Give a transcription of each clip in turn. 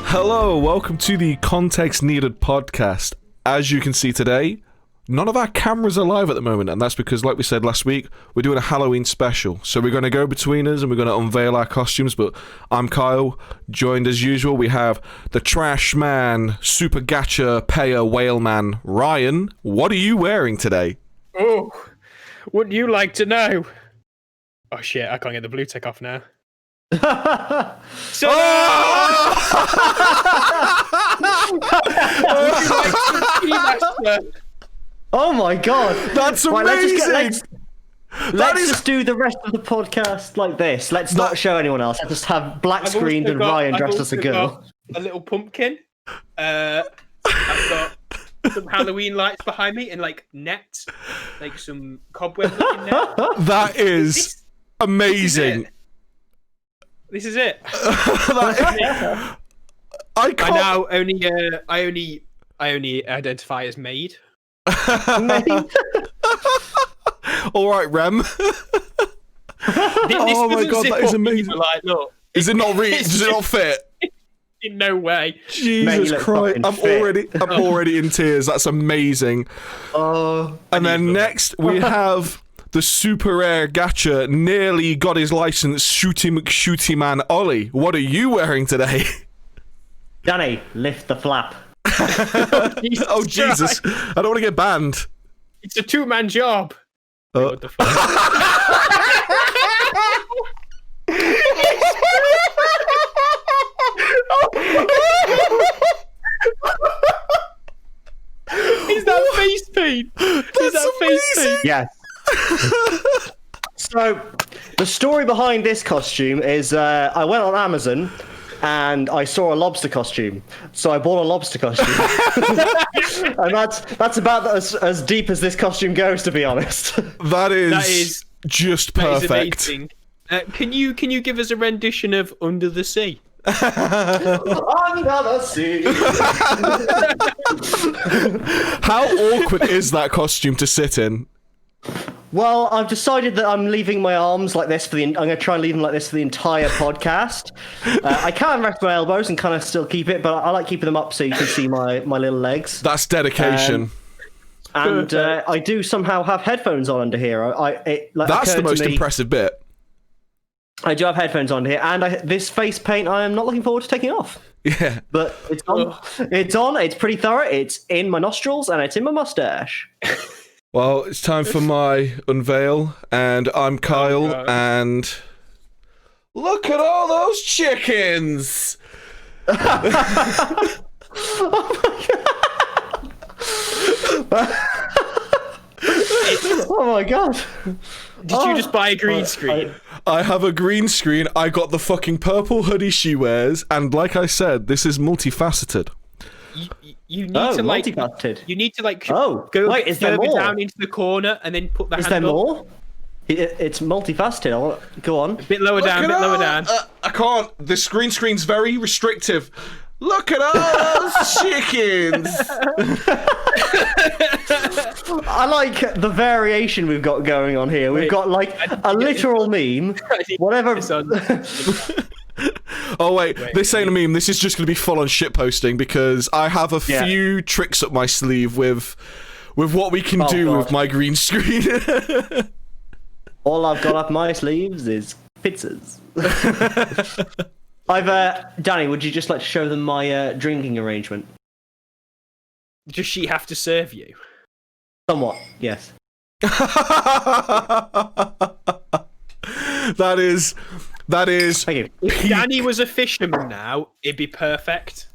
Hello, welcome to the Context Needed podcast. As you can see today, none of our cameras are live at the moment, and that's because, like we said last week, we're doing a Halloween special. So we're going to go between us and we're going to unveil our costumes, but I'm Kyle, joined as usual. We have the Trash Man, Super Gacha, Payer, Whale Man, Ryan. What are you wearing today? Oh, wouldn't you like to know? Oh shit, I can't get the blue tick off now. So Oh my god, That's amazing! Let's just do the rest of the podcast like this. Let's not show anyone else. Let's just have black screened and Ryan dressed as a girl. A little pumpkin. I've got some Halloween lights behind me and like nets, like some cobweb looking net. That is amazing. This is it. I only identify as maid. All right, Rem. Oh my god, that is amazing. Like, look, Is it not does it not fit? In no way. Jesus Christ! I'm already in tears. That's amazing. And then next we have the super rare gacha, nearly got his license, Shooty McShooty Man Ollie. What are you wearing today? Danny, lift the flap. Oh Jesus! I don't want to get banned. It's a two-man job. What the fuck? Is that face paint? Is that face paint? Yes. So, the story behind this costume is I went on Amazon and I saw a lobster costume. So I bought a lobster costume. And that's about as deep as this costume goes, to be honest. That is just perfect. That is amazing. Can you give us a rendition of Under the Sea? Under the sea. How awkward is that costume to sit in? Well, I've decided that I'm leaving my arms like this I'm going to try and leave them like this for the entire podcast. I can rest my elbows and kind of still keep it, but I like keeping them up so you can see my little legs. That's dedication. And I do somehow have headphones on under here. That's the most impressive bit. I do have headphones on here, and this face paint I am not looking forward to taking off. Yeah. But it's on. It's on. It's pretty thorough. It's in my nostrils, and it's in my mustache. Well, it's time for my unveil, and I'm Kyle, and look at all those chickens! Oh my god! Did you just buy a green screen? I have a green screen, I got the fucking purple hoodie she wears, and like I said, this is multifaceted. You need to like multifaceted. You need to like go a bit further down into the corner and then put the hand up. Is there more? It's multifaceted. Go on. A bit lower down. A bit lower down. I can't. This green screen's very restrictive. Look at all those chickens. I like the variation we've got going on here. We've got like a literal meme. Whatever. Oh wait, this ain't a meme. This is just going to be full-on shitposting because I have a few tricks up my sleeve with what we can do with my green screen. All I've got up my sleeves is pizzas. Danny, would you just like to show them my drinking arrangement? Does she have to serve you? Somewhat, yes. That is. Thank you. If Danny was a fisherman now, it'd be perfect.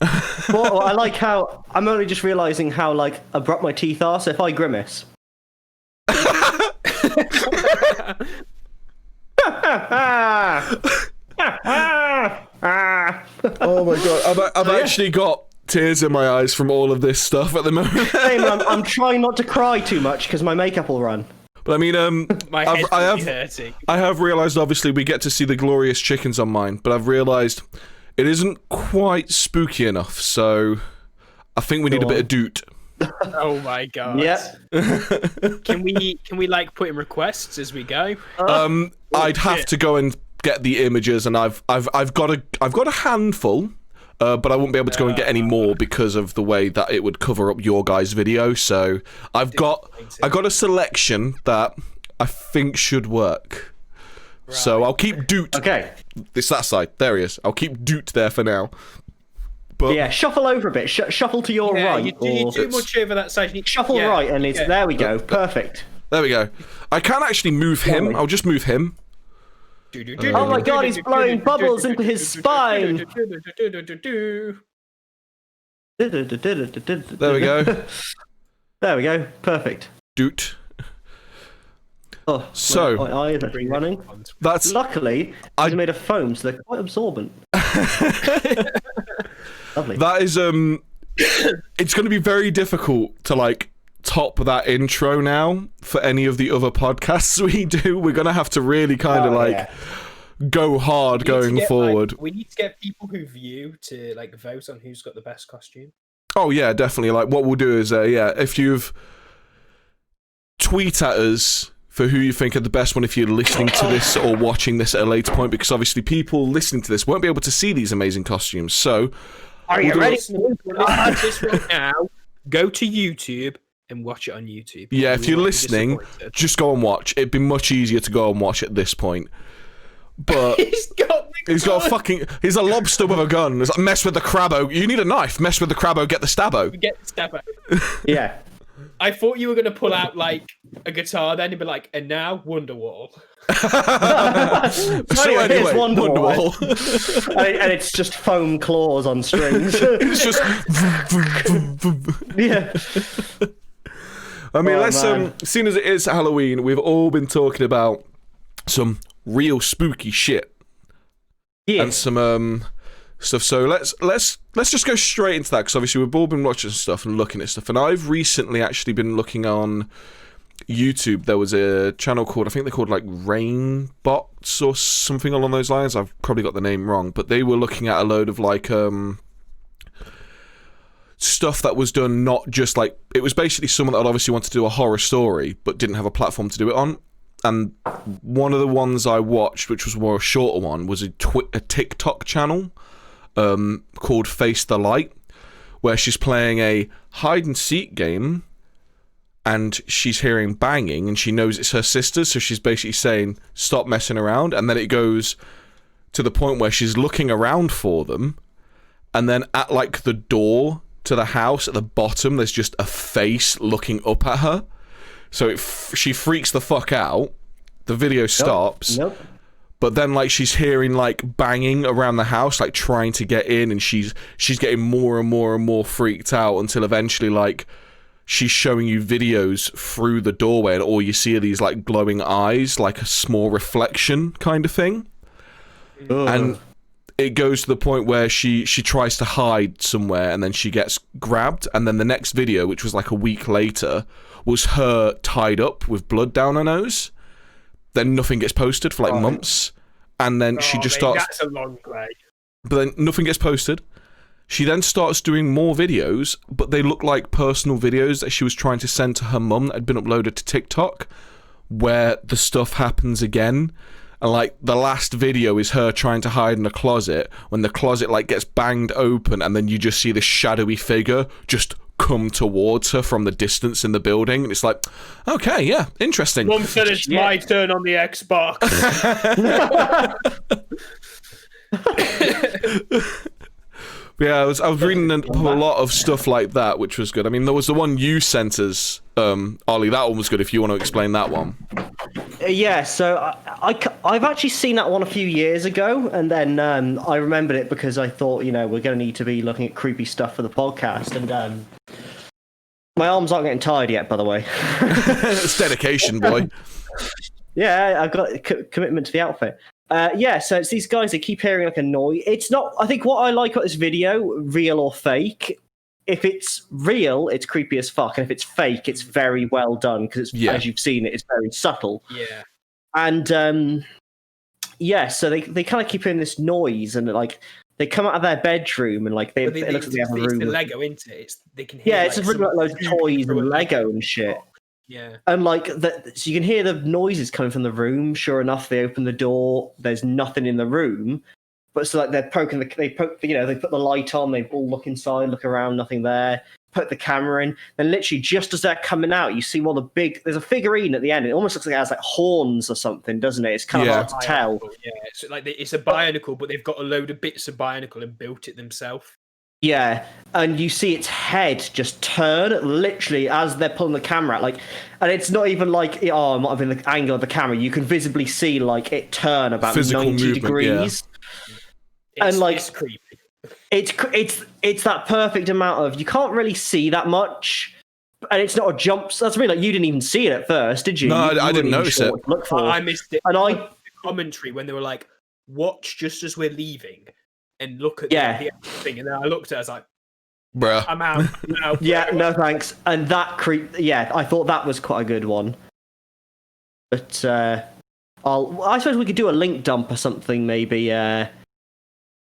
Well, I like how I'm only just realizing how like abrupt my teeth are. So if I grimace. Oh my god, I've actually got tears in my eyes from all of this stuff at the moment. Same, I'm trying not to cry too much because my makeup will run. But I mean, my head's really hurting. I have realised, obviously, we get to see the glorious chickens on mine, but I've realised it isn't quite spooky enough, so I think we need a bit of doot. Oh my god. Yeah. Can we like put in requests as we go? I'd have to go and get the images, and I've got a handful but I wouldn't be able to go and get any more because of the way that it would cover up your guys' video. So I got a selection that I think should work. Right. So I'll keep Doot. Okay. It's that side. There he is. I'll keep Doot there for now. But yeah, shuffle over a bit. Shuffle to your right. You too much over that side. Shuffle right, and it's there. We go. Perfect. There we go. I can actually move him. I'll just move him. Oh my god, he's blowing bubbles into his spine. There we go. There we go. Perfect. Doot. Oh, so my eye is actually running. That's luckily they're made of foam, so they're quite absorbent. Lovely. That is it's going to be very difficult to like top that intro now for any of the other podcasts we do. We're going to have to really kind of go hard going forward. We need to get people who view to like vote on who's got the best costume. Oh yeah, definitely. Like what we'll do is if you've tweet at us for who you think are the best one if you're listening to this or watching this at a later point, because obviously people listening to this won't be able to see these amazing costumes. So are you ready? Listening to this right now, go to YouTube and watch it on YouTube. Yeah, if you're listening, just go and watch. It'd be much easier to go and watch at this point. But he's a lobster with a gun. It's like, mess with the crabbo. You need a knife. Mess with the crabbo. Get the stabbo. Get the stabbo. Yeah. I thought you were going to pull out like a guitar then and be like, and now Wonderwall. So anyway, Wonderwall. And it's just foam claws on strings. It's just... yeah. I mean, let's seeing as it is Halloween, we've all been talking about some real spooky shit. Yeah. And some stuff. So let's just go straight into that, because obviously we've all been watching stuff and looking at stuff, and I've recently actually been looking on YouTube. There was a channel called, I think they're called like Rainbots or something along those lines. I've probably got the name wrong, but they were looking at a load of like stuff that was done, not just like, it was basically someone that obviously wanted to do a horror story but didn't have a platform to do it on. And one of the ones I watched, which was more a shorter one, was a TikTok channel called Face the Light, where she's playing a hide and seek game and she's hearing banging and she knows it's her sister, so she's basically saying stop messing around, and then it goes to the point where she's looking around for them, and then at like the door to the house at the bottom there's just a face looking up at her, so she freaks the fuck out. The video stops. Nope. But then, like, she's hearing, like, banging around the house, like, trying to get in, and she's getting more and more and more freaked out until eventually, like, she's showing you videos through the doorway, and all you see are these, like, glowing eyes, like a small reflection kind of thing. Ugh. And it goes to the point where she tries to hide somewhere, and then she gets grabbed, and then the next video, which was, like, a week later, was her tied up with blood down her nose. Then nothing gets posted for like months, and then she just starts. That's a long way. But then nothing gets posted. She then starts doing more videos, but they look like personal videos that she was trying to send to her mum that had been uploaded to TikTok, where the stuff happens again. And like the last video is her trying to hide in a closet, when the closet like gets banged open, and then you just see this shadowy figure just come towards her from the distance in the building, and it's like, okay, yeah, interesting. Mum said it's my turn on the Xbox. Yeah, I was reading a lot of stuff like that, which was good. I mean, there was the one you sent us, Ollie. That one was good. If you want to explain that one. Yeah, so I've actually seen that one a few years ago, and then I remembered it because I thought, we're going to need to be looking at creepy stuff for the podcast, and my arms aren't getting tired yet, by the way. It's dedication, boy. Yeah, I've got commitment to the outfit. Yeah, so it's these guys that keep hearing like a noise. It's not, I think what I like about this video, real or fake, if it's real, it's creepy as fuck, and if it's fake, it's very well done, because as you've seen, it's very subtle. Yeah. And yeah, so they kind of keep hearing this noise, and like they come out of their bedroom, and like it looks like they have a room. It's the Lego, isn't it? They can hear. Yeah, it's really like loads of toys and Lego and shit. Yeah. And like so you can hear the noises coming from the room. Sure enough, they open the door. There's nothing in the room, But so like they put the light on, they all look inside, look around, nothing there. Put the camera in, then literally just as they're coming out, you see one of the there's a figurine at the end. It almost looks like it has like horns or something, doesn't it? It's kind of hard to tell. Yeah, it's like it's a Bionicle, but they've got a load of bits of Bionicle and built it themselves. Yeah, and you see its head just turn literally as they're pulling the camera out, and it's not even like, oh, it might have been the angle of the camera. You can visibly see like it turn about Physical 90 movement, degrees, and like it's creepy. It's that perfect amount of, you can't really see that much, and it's not a jump. That's really like, you didn't even see it at first, did you? No, you I didn't notice it. Look for. I missed it. And the commentary when they were like, "Watch just as we're leaving." And look at the thing, and then I looked at it, I was like, bruh, I'm out. Yeah, no thanks. And that I thought that was quite a good one. But I suppose we could do a link dump or something, maybe. Yeah,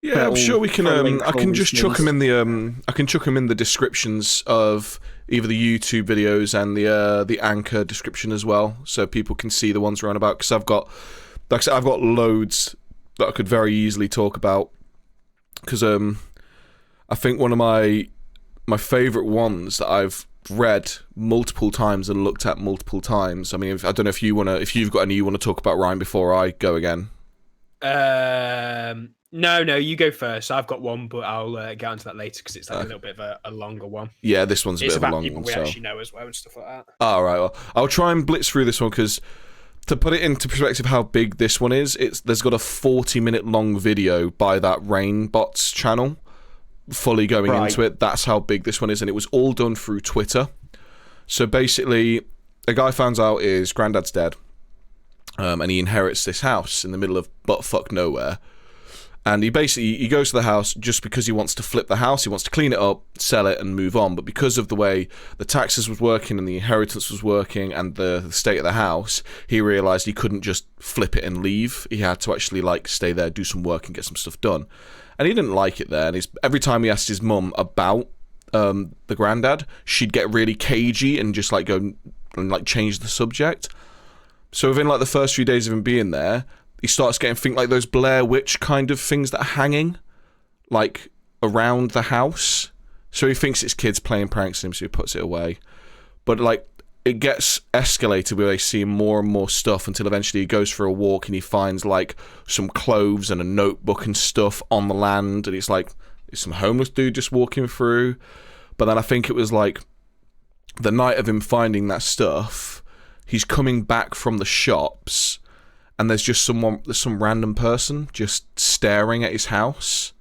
I'm sure we can. I can just chuck them in the. I can chuck them in the descriptions of either the YouTube videos and the Anchor description as well, so people can see the ones we're on about. Because I've got loads that I could very easily talk about. Because I think one of my favourite ones that I've read multiple times and looked at multiple times. I mean, I don't know if you've got any you want to talk about, Ryan, before I go again. No, you go first. I've got one, but I'll get onto that later because it's like a little bit of a longer one. Yeah, this one's a bit of a long one. It's about people we actually know as well and stuff like that. All right, well, I'll try and blitz through this one because, to put it into perspective how big this one is, there's got a 40-minute long video by that Rainbots channel fully going into it. That's how big this one is, and it was all done through Twitter. So basically, a guy finds out his granddad's dead, and he inherits this house in the middle of buttfuck nowhere. And he goes to the house just because he wants to flip the house. He wants to clean it up, sell it, and move on. But because of the way the taxes was working and the inheritance was working and the state of the house, he realised he couldn't just flip it and leave. He had to actually stay there, do some work, and get some stuff done. And he didn't like it there. And every time he asked his mum about the granddad, she'd get really cagey and just go and change the subject. So within the first few days of him being there, he starts getting things like those Blair Witch kind of things that are hanging, around the house. So he thinks it's kids playing pranks on him, so he puts it away. But, it gets escalated where they see more and more stuff until eventually he goes for a walk and he finds, some clothes and a notebook and stuff on the land. And it's it's some homeless dude just walking through. But then I think it was, the night of him finding that stuff, he's coming back from the shops, and there's some random person just staring at his house,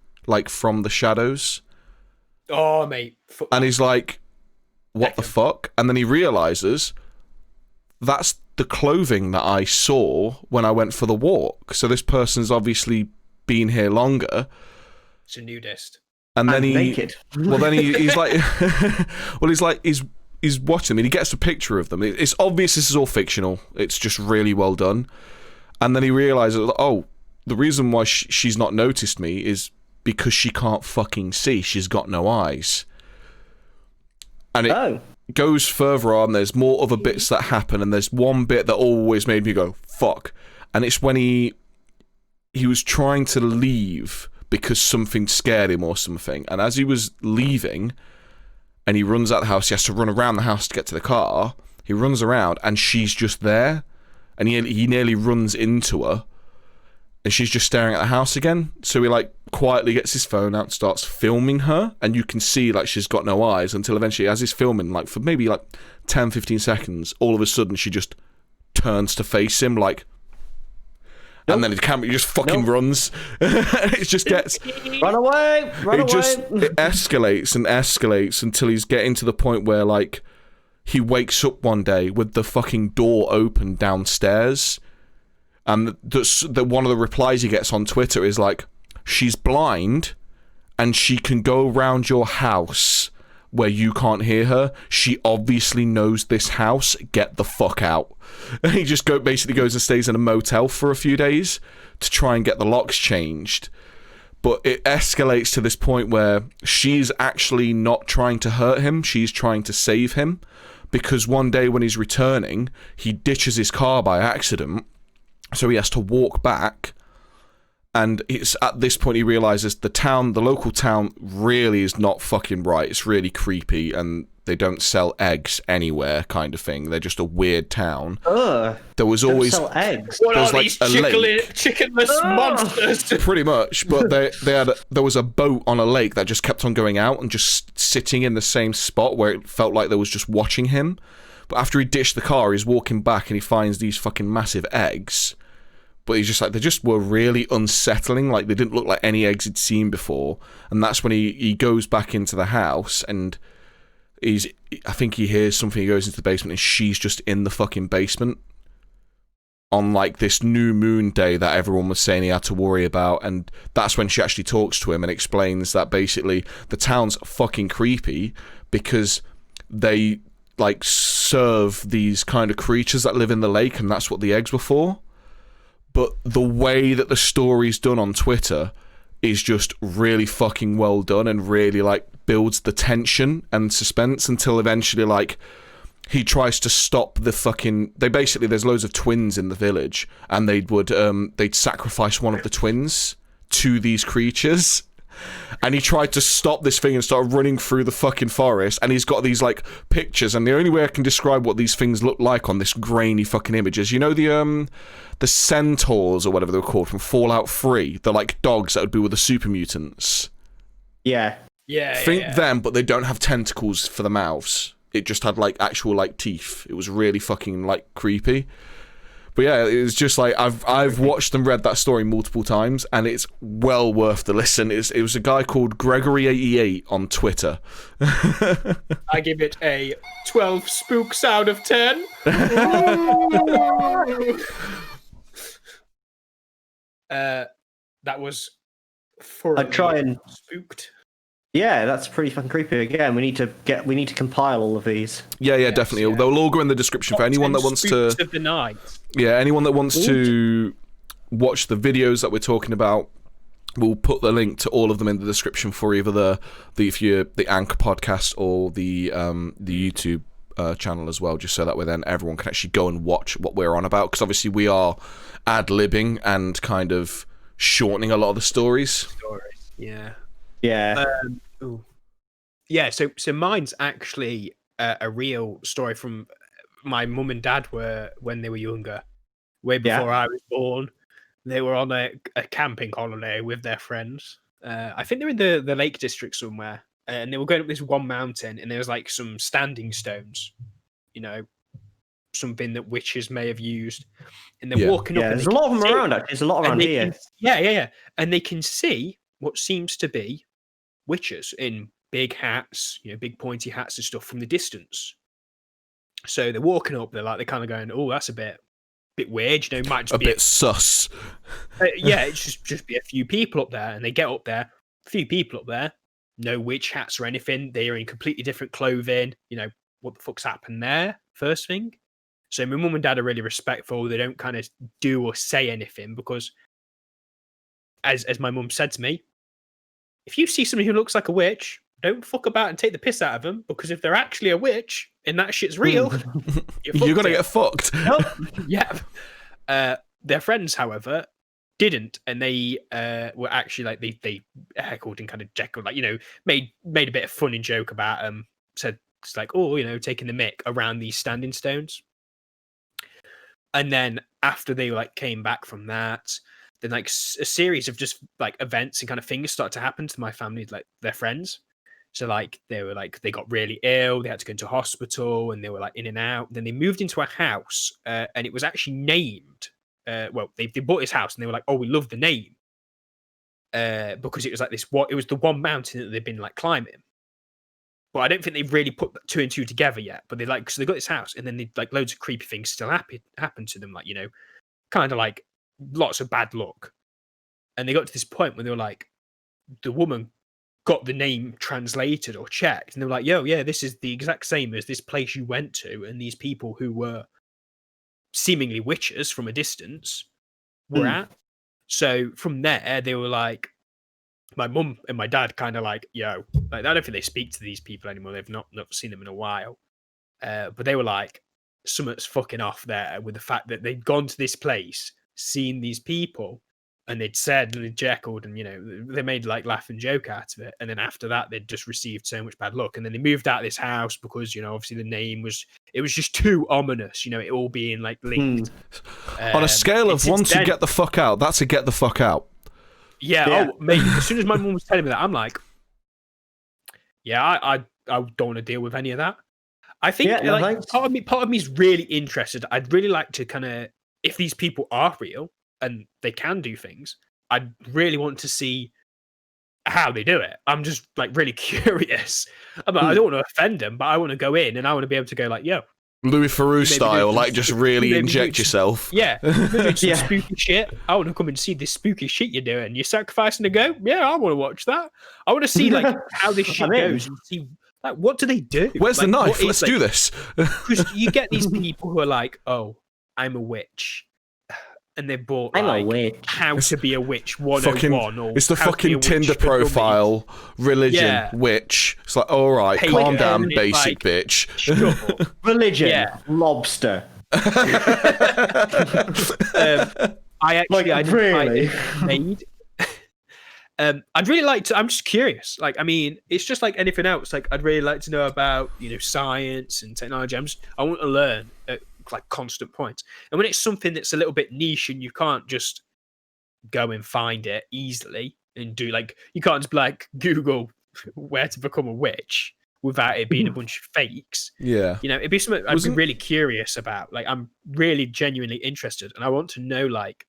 from the shadows. Oh, mate. And he's like, what the fuck? And then he realises that's the clothing that I saw when I went for the walk. So this person's obviously been here longer. It's a nudist. And then naked. Well, then he's like, he's watching them and he gets a picture of them. It's obvious this is all fictional. It's just really well done. And then he realises, oh, the reason why she's not noticed me is because she can't fucking see. She's got no eyes. And it goes further on. There's more other bits that happen. And there's one bit that always made me go, fuck. And it's when he was trying to leave because something scared him or something. And as he was leaving and he runs out the house, he has to run around the house to get to the car. He runs around and she's just there. And he nearly runs into her, and she's just staring at the house again. So he quietly gets his phone out and starts filming her, and you can see she's got no eyes until eventually, as he's filming, for maybe 10, 15 seconds, all of a sudden she just turns to face him, and then the camera just fucking runs. It just gets run away. It escalates and escalates until he's getting to the point where he wakes up one day with the fucking door open downstairs, and one of the replies he gets on Twitter is she's blind and she can go around your house where you can't hear her. She obviously knows this house. Get the fuck out. And he just basically goes and stays in a motel for a few days to try and get the locks changed. But it escalates to this point where she's actually not trying to hurt him. She's trying to save him. Because one day when he's returning, he ditches his car by accident. So he has to walk back. And it's at this point he realizes the local town really is not fucking right. It's really creepy, and they don't sell eggs anywhere, kind of thing. They're just a weird town. Ugh. There was Don't always sell eggs. What There's are like these a lake. chickenless monsters? pretty much, but there was a boat on a lake that just kept on going out and just sitting in the same spot where it felt like there was just watching him. But after he ditched the car, he's walking back and he finds these fucking massive eggs. But he's just like, they just were really unsettling. Like, they didn't look like any eggs he'd seen before. And that's when he goes back into the house and I think he hears something. He goes into the basement and she's just in the fucking basement on like this new moon day that everyone was saying he had to worry about. And that's when she actually talks to him and explains that basically the town's fucking creepy because they like serve these kind of creatures that live in the lake, and that's what the eggs were for. But the way that the story's done on Twitter is just really fucking well done and really like builds the tension and suspense until eventually like he tries to stop the fucking... There's loads of twins in the village, and they'd sacrifice one of the twins to these creatures. And he tried to stop this thing and started running through the fucking forest, and he's got these like pictures, and the only way I can describe what these things look like on this grainy fucking images, you know the centaurs or whatever they were called from Fallout 3, the like dogs that would be with the super mutants. Yeah. Think them, but they don't have tentacles for the mouths. It just had like actual like teeth. It was really fucking like creepy. But yeah, it was just like I've watched and read that story multiple times, and it's well worth the listen. It was a guy called Gregory88 on Twitter. I give it a 12 spooks out of 10. That was I'd try and spooked. Yeah, that's pretty fucking creepy. Again, we need to compile all of these. Yeah, definitely. Yeah. They'll all go in the description for anyone that wants to. Of the night. Yeah, anyone that wants to watch the videos that we're talking about, we'll put the link to all of them in the description for either the Anchor podcast or the YouTube channel as well, just so that way then everyone can actually go and watch what we're on about. Because obviously we are ad-libbing and kind of shortening a lot of the stories. Yeah. Yeah. Yeah. So mine's actually a real story from my mum and dad when they were younger, way before I was born. They were on a camping holiday with their friends. I think they're in the Lake District somewhere, and they were going up this one mountain, and there was like some standing stones, something that witches may have used, and they're walking up. Yeah, there's a lot of them around. Actually, there's a lot around here. And they can see what seems to be witches in big hats, big pointy hats and stuff from the distance. So they're walking up. They're kind of going, "Oh, that's a bit weird." Might just a be bit sus. It's just be a few people up there, and they get up there. A few people up there, no witch hats or anything. They are in completely different clothing. What the fuck's happened there? First thing. So my mum and dad are really respectful. They don't kind of do or say anything because, as my mum said to me, if you see somebody who looks like a witch, don't fuck about and take the piss out of them, because if they're actually a witch and that shit's real, you're gonna get fucked. Yeah. Their friends, however, didn't, and they were actually like they heckled and kind of jeckled, made a bit of fun and joke about said it's like, taking the mick around these standing stones. And then after they came back from that, then a series of just events and kind of things started to happen to my family, their friends. So they were they got really ill, they had to go into hospital, and they were in and out. Then they moved into a house, and it was actually named. They bought this house, and they were like, "Oh, we love the name," because it was it was the one mountain that they've been climbing. But I don't think they've really put two and two together yet. But so they got this house, and then they loads of creepy things still happen to them, kind of lots of bad luck. And they got to this point where they were the woman got the name translated or checked, and they were like, "Yo, yeah, this is the exact same as this place you went to, and these people who were seemingly witches from a distance were at." So from there, they were my mum and my dad kind of "Yo," I don't think they speak to these people anymore. They've not seen them in a while, but they were something's fucking off there with the fact that they'd gone to this place, seen these people, and they'd said and they'd jeckled, and they made like laugh and joke out of it. And then after that, they'd just received so much bad luck. And then they moved out of this house because obviously the name was just too ominous. It all being like linked. On a scale of 1 to get the fuck out, that's a get the fuck out. Yeah. Oh, mate. As soon as my mum was telling me that, I'm like, yeah, I don't want to deal with any of that. I think part of me is really interested. I'd really like to kind of, if these people are real and they can do things, I'd really want to see how they do it. I'm just like really curious. I don't want to offend them, but I want to go in and I want to be able to go like, yo, Louis Theroux style, like just really inject yourself. Yeah, some spooky shit. I want to come and see this spooky shit you're doing. You're sacrificing a goat? Yeah, I want to watch that. I want to see like how this shit goes and see like what do they do? Where's the like, knife? Let's do this. Because you get these people who are like, oh, I'm a witch. And they bought like, I'm a witch. How to be a witch 101 or it's the fucking Tinder profile, religion, witch. It's like, all right, calm down, basic like, bitch. Religion, lobster. I really made. I'd really like to. I'm just curious. Like, I mean, it's just like anything else. Like, I'd really like to know about science and technology. I want to learn at like constant points. And when it's something that's a little bit niche and you can't just go and find it easily and do like you can't just be like Google where to become a witch without it being a bunch of fakes. Yeah, it'd be something I'd be really curious about. Like, I'm really genuinely interested, and I want to know like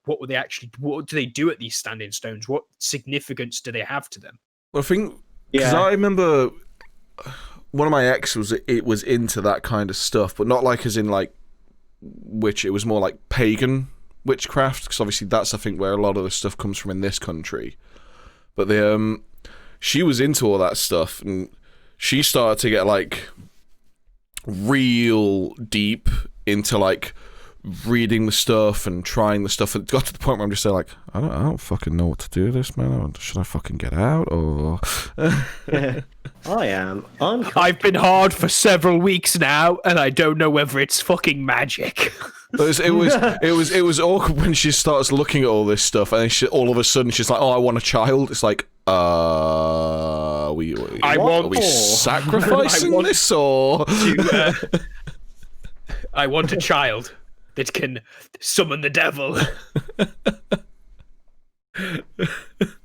what do they do at these standing stones? What significance do they have to them? Well, I think because I remember one of my ex was into that kind of stuff, but not like as in like witch. It was more like pagan witchcraft, because obviously that's I think where a lot of the stuff comes from in this country. But she was into all that stuff, and she started to get like real deep into like reading the stuff and trying the stuff. It got to the point where I'm just like, I don't fucking know what to do with this, man. Should I fucking get out or? I've been hard for several weeks now, and I don't know whether it's fucking magic. It was awkward when she starts looking at all this stuff, and then all of a sudden she's like, "Oh, I want a child." It's like, are we sacrificing this or? I want a child that can summon the devil.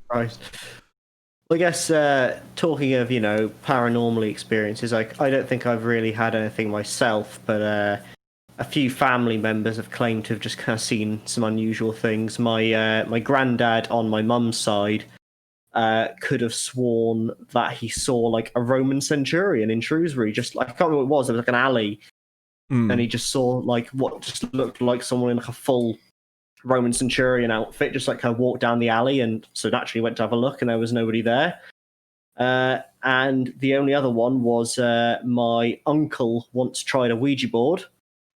Right. Well, I guess talking of paranormal experiences, I don't think I've really had anything myself, but a few family members have claimed to have just kind of seen some unusual things. My granddad on my mum's side could have sworn that he saw like a Roman centurion in Shrewsbury. Just like I can't remember what it was. There was like an alley. And he just saw like what just looked like someone in like a full Roman centurion outfit, just like kind of walked down the alley, and so naturally went to have a look, and there was nobody there. And the only other one was my uncle once tried a Ouija board,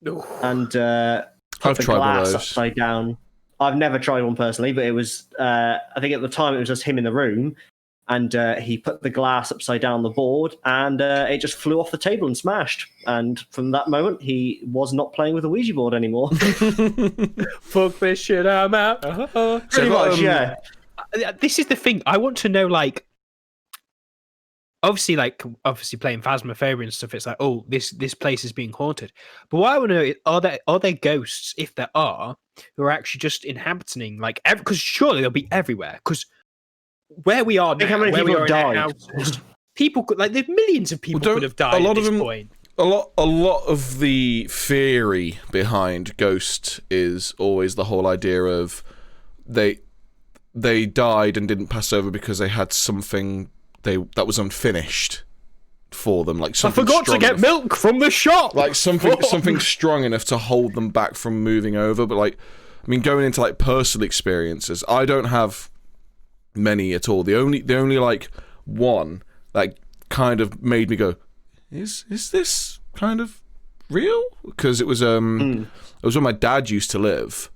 and put the glass upside down. I've never tried one personally, but it was I think at the time it was just him in the room. And he put the glass upside down the board, and it just flew off the table and smashed. And from that moment, he was not playing with the Ouija board anymore. Fuck this shit, I'm out. Pretty much, yeah. This is the thing. I want to know, like, obviously playing Phasmophobia and stuff. It's like, oh, this place is being haunted. But what I want to know is, are there ghosts, if there are, who are actually just inhabiting, like, because surely they'll be everywhere. Because where we are now, how many people have died? People could, like, there's millions of people could have died at this point. A lot of the theory behind ghosts is always the whole idea of they died and didn't pass over because they had something that was unfinished for them, like something. I forgot to get milk from the shop. Like something strong enough to hold them back from moving over. But like, I mean, going into like personal experiences, I don't have many at all. The only like one that kind of made me go, is this kind of real? Because it was it was where my dad used to live,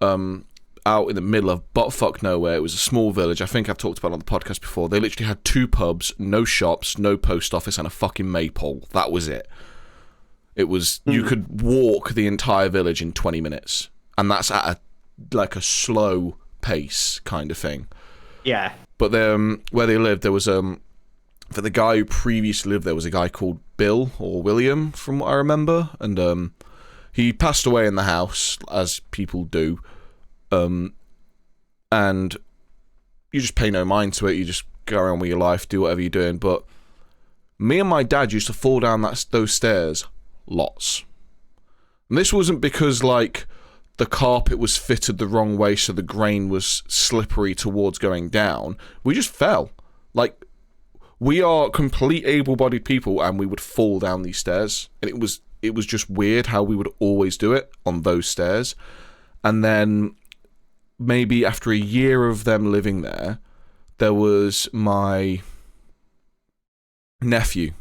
out in the middle of buttfuck nowhere. It was a small village. I think I've talked about it on the podcast before. They literally had 2 pubs, no shops, no post office, and a fucking maypole. That was it. It was you could walk the entire village in 20 minutes, and that's at a slow pace kind of thing. Yeah. But where they lived, there was for the guy who previously lived there was a guy called Bill or William, from what I remember, and he passed away in the house, as people do, and you just pay no mind to it. You just go around with your life, do whatever you're doing. But me and my dad used to fall down those stairs lots, and this wasn't because like the carpet was fitted the wrong way, so the grain was slippery towards going down. We just fell. Like, we are complete able-bodied people, and we would fall down these stairs. And it was just weird how we would always do it on those stairs. And then maybe after a year of them living there, there was my nephew,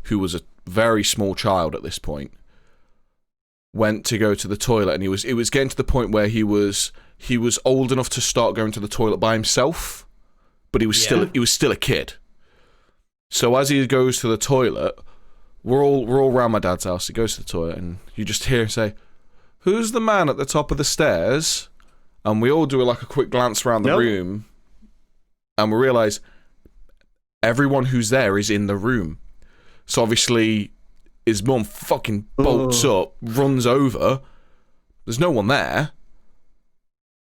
who was a very small child at this point, went to go to the toilet, and it was getting to the point where he was old enough to start going to the toilet by himself, but he was still a kid. So as he goes to the toilet, we're all around my dad's house. He goes to the toilet, and you just hear him say, "Who's the man at the top of the stairs?" And we all do like a quick glance around the room, and we realise everyone who's there is in the room. So obviously, his mum fucking bolts up, runs over. There's no one there.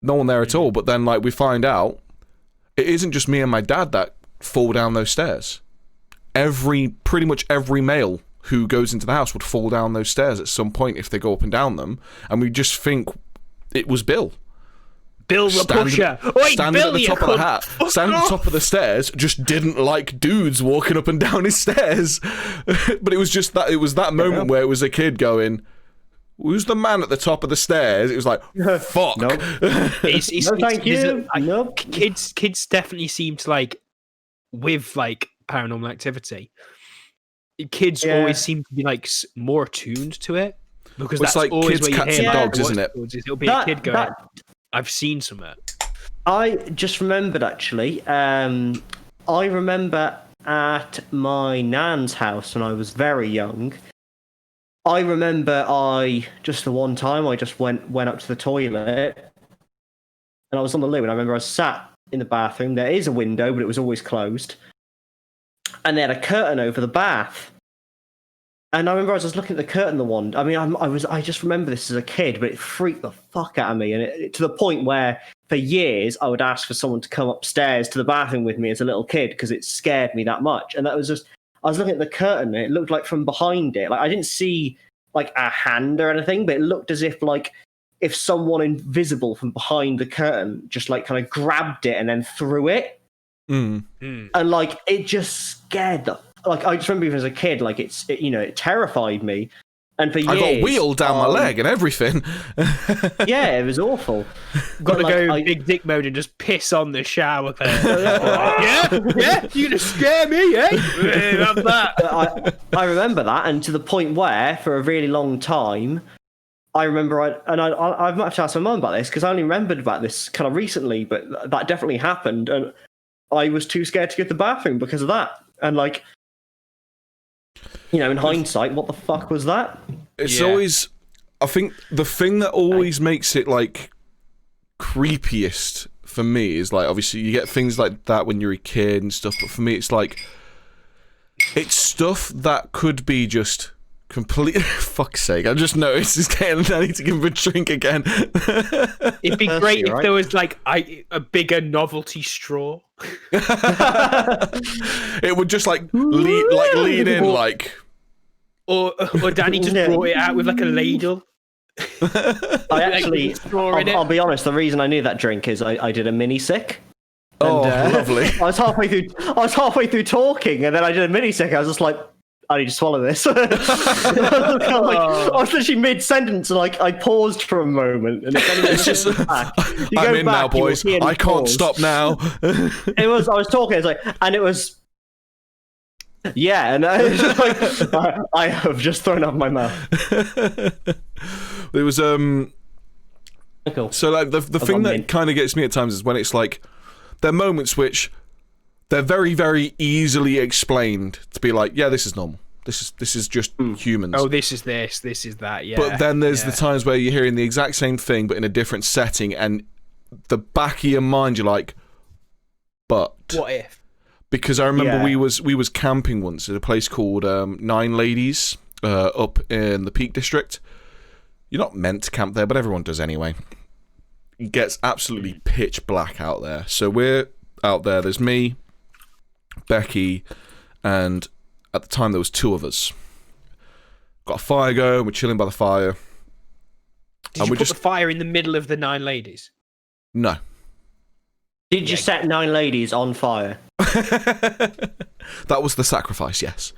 No one there at all. But then, like, we find out it isn't just me and my dad that fall down those stairs. Pretty much every male who goes into the house would fall down those stairs at some point if they go up and down them. And we just think it was Bill. Bill the Pusher. Standing at the top of the stairs, just didn't like dudes walking up and down his stairs. But it was just that. It was that moment where it was a kid going, "Who's the man at the top of the stairs?" It was like, fuck. No. Thank you. No. Kids definitely seem to like, with like Paranormal Activity, kids always seem to be like more attuned to it, because that's like always kids, where cats, you hear and dogs, isn't it? It'll be a kid going, "I've seen something." I just remembered, actually. I remember at my nan's house when I was very young. I remember just the one time I just went up to the toilet, and I was on the loo, and I remember I was sat in the bathroom. There is a window, but it was always closed, and they had a curtain over the bath. And I remember I was just looking at the curtain, I just remember this as a kid, but it freaked the fuck out of me. And to the point where for years I would ask for someone to come upstairs to the bathroom with me as a little kid, because it scared me that much. And that was just, I was looking at the curtain, and it looked like from behind it, like I didn't see like a hand or anything, but it looked as if if someone invisible from behind the curtain just like kind of grabbed it and then threw it. And like, it just scared I just remember even as a kid, like it terrified me. And for years, I got wheeled down my leg and everything. Yeah, it was awful. Got to go big dick mode and just piss on the shower curtain. yeah, you gonna scare me, eh? Have that. I remember that, and to the point where, for a really long time, I remember I might have to ask my mum about this, because I only remembered about this kind of recently, but that definitely happened, and I was too scared to go to the bathroom because of that. And like, in hindsight, what the fuck was that? It's always, I think the thing that always makes it like creepiest for me is like, obviously you get things like that when you're a kid and stuff, but for me it's like, it's stuff that could be just completely, fuck's sake, I just noticed it's getting, I need to give him a drink again. It'd be great if there was like a bigger novelty straw. It would just like lean in like, or Danny just brought it out with like a ladle. I actually, I'll be honest, the reason I knew that drink is I did a mini sick. Lovely. I was halfway through talking, and then I did a mini sick. I was just like, I need to swallow this. I was literally mid-sentence, and like I paused for a moment, and it's just, I'm in now, boys. I can't stop now. I was talking, it's like, and it was, yeah, and I was just like, I have just thrown up my mouth. There was Cool. So like the thing that kind of gets me at times is when it's like, there are moments which they're very, very easily explained to be like, yeah, this is normal. This is just humans. Oh, this is this is that, yeah. But then there's the times where you're hearing the exact same thing, but in a different setting, and the back of your mind, you're like, but What if? because I remember Yeah. we was camping once at a place called Nine Ladies up in the Peak District. You're not meant to camp there, but everyone does anyway. It gets absolutely pitch black out there. So we're out there. There's me, Becky, and at the time there was 2 of us. Got a fire going. We're chilling by the fire. Did And you we put just- the fire in the middle of the 9 ladies? No. Did you set 9 ladies on fire? That was the sacrifice, yes.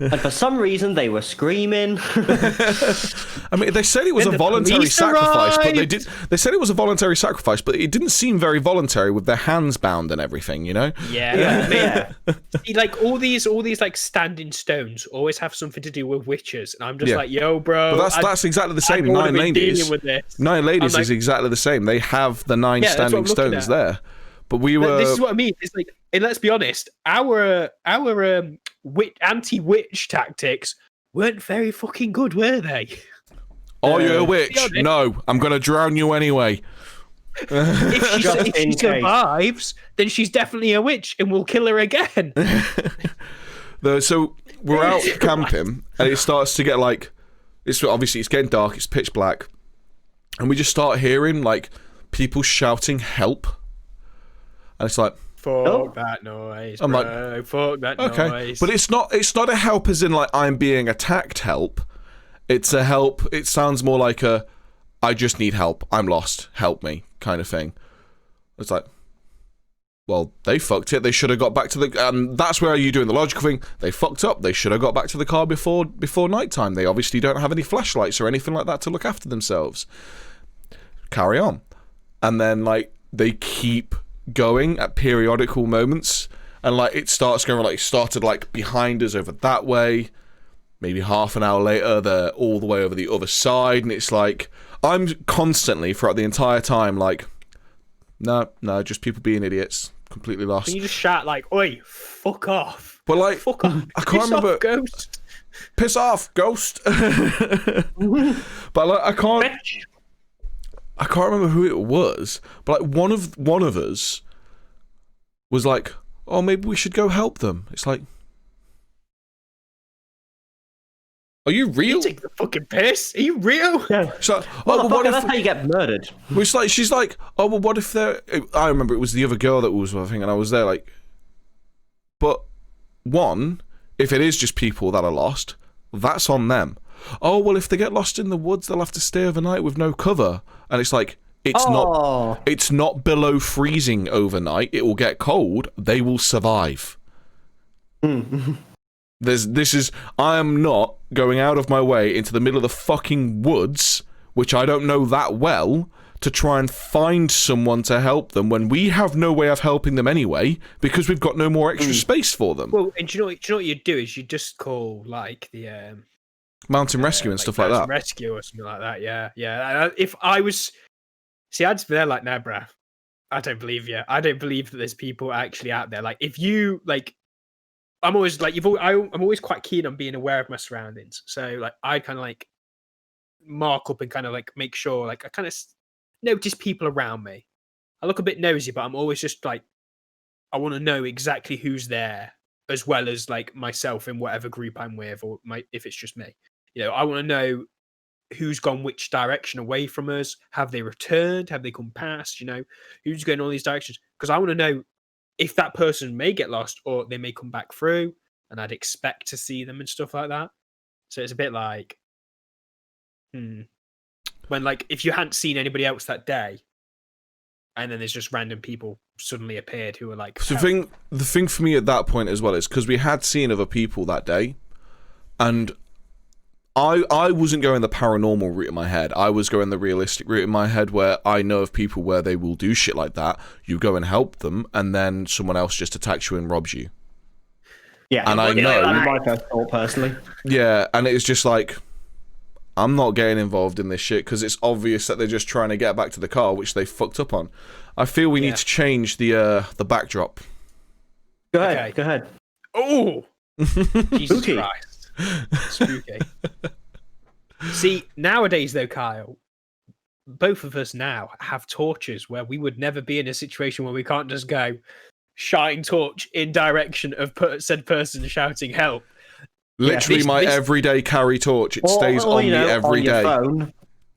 And for some reason, they were screaming. I mean, they said it was Then a the voluntary police sacrifice, but arrived. they said it was a voluntary sacrifice, but it didn't seem very voluntary with their hands bound and everything, you know? Yeah. Yeah. See, like all these like standing stones always have something to do with witches, and I'm just Yeah. like, yo, bro. But that's exactly the same. I've already 9 been ladies. dealing with this. 9 ladies I'm is like- exactly the same. They have the 9 Yeah, that's what standing I'm looking stones at. there. But we were. This is what I mean. It's like, and let's be honest, our anti-witch tactics weren't very fucking good, were they? Are you a be witch? honest. No, I'm going to drown you anyway. Just If in she case. survives, then she's definitely a witch, and we'll kill her again. So we're out camping, and it starts to get like. It's getting dark. It's pitch black, and we just start hearing like people shouting help, and it's like. Fuck Oh. that noise, I'm like, bro. Fuck that Okay, noise. but it's not a help as in like I'm being attacked help. It's a help. It sounds more like a I just need help. I'm lost. Help me kind of thing. It's like, well, they fucked it. They should have got back to the. And that's where you doing the logical thing. They fucked up. They should have got back to the car before nighttime. They obviously don't have any flashlights or anything like that to look after themselves. Carry on, and then like they keep going at periodical moments, and like it starts going like it started like behind us over that way. Maybe half an hour later, they're all the way over the other side, and it's like I'm constantly throughout the entire time like, no, just people being idiots, completely lost. Can you just shout like, "Oi, fuck off! But like, Fuck off! I can't Piss remember. Off, ghost." Piss off, ghost. But like, I can't remember who it was. But like, one of us was like, "Oh, maybe we should go help them." It's like, are you real? You take the fucking piss. Are you real? Yeah. It's like, oh, well, what Motherfucker, that's if? how you get murdered. It's like she's like, oh, well, what if they're? I remember it was the other girl that was, I think, and I was there like, but one, if it is just people that are lost, that's on them. Oh, well, if they get lost in the woods, they'll have to stay overnight with no cover, and it's like, it's not. It's not below freezing overnight. It will get cold. They will survive. I am not going out of my way into the middle of the fucking woods, which I don't know that well, to try and find someone to help them when we have no way of helping them anyway because we've got no more extra space for them. Well, and do you know what you'd do is you just call like the Mountain rescue and stuff like mountain that. rescue or something like that. Yeah. If I was, see, I'd be there like, nah, bruh, I don't believe you. I don't believe that there's people actually out there. Like, if you like, I'm always like I'm always quite keen on being aware of my surroundings. So like, I kind of like mark up and kind of like make sure like I kind of notice people around me. I look a bit nosy, but I'm always just like, I want to know exactly who's there, as well as like myself in whatever group I'm with, or if it's just me. You know, I want to know who's gone which direction away from us. Have they returned? Have they come past? You know, who's going all these directions? Because I want to know if that person may get lost or they may come back through, and I'd expect to see them and stuff like that. So it's a bit like, when like if you hadn't seen anybody else that day, and then there's just random people suddenly appeared who were like, So the thing for me at that point as well is because we had seen other people that day, and I wasn't going the paranormal route in my head. I was going the realistic route in my head where I know of people where they will do shit like that. You go and help them, and then someone else just attacks you and robs you. Yeah, And I know- that'd be my first thought personally. Yeah, and it's just like, I'm not getting involved in this shit because it's obvious that they're just trying to get back to the car, which they fucked up on. I feel we need to change the backdrop. Go ahead. Okay. Go ahead. oh, Jesus Spooky. Christ. Spooky. See, nowadays though, Kyle, both of us now have torches where we would never be in a situation where we can't just go shine torch in direction of said person shouting help. Literally, This- my this- everyday carry torch. It stays on me every on your day. phone.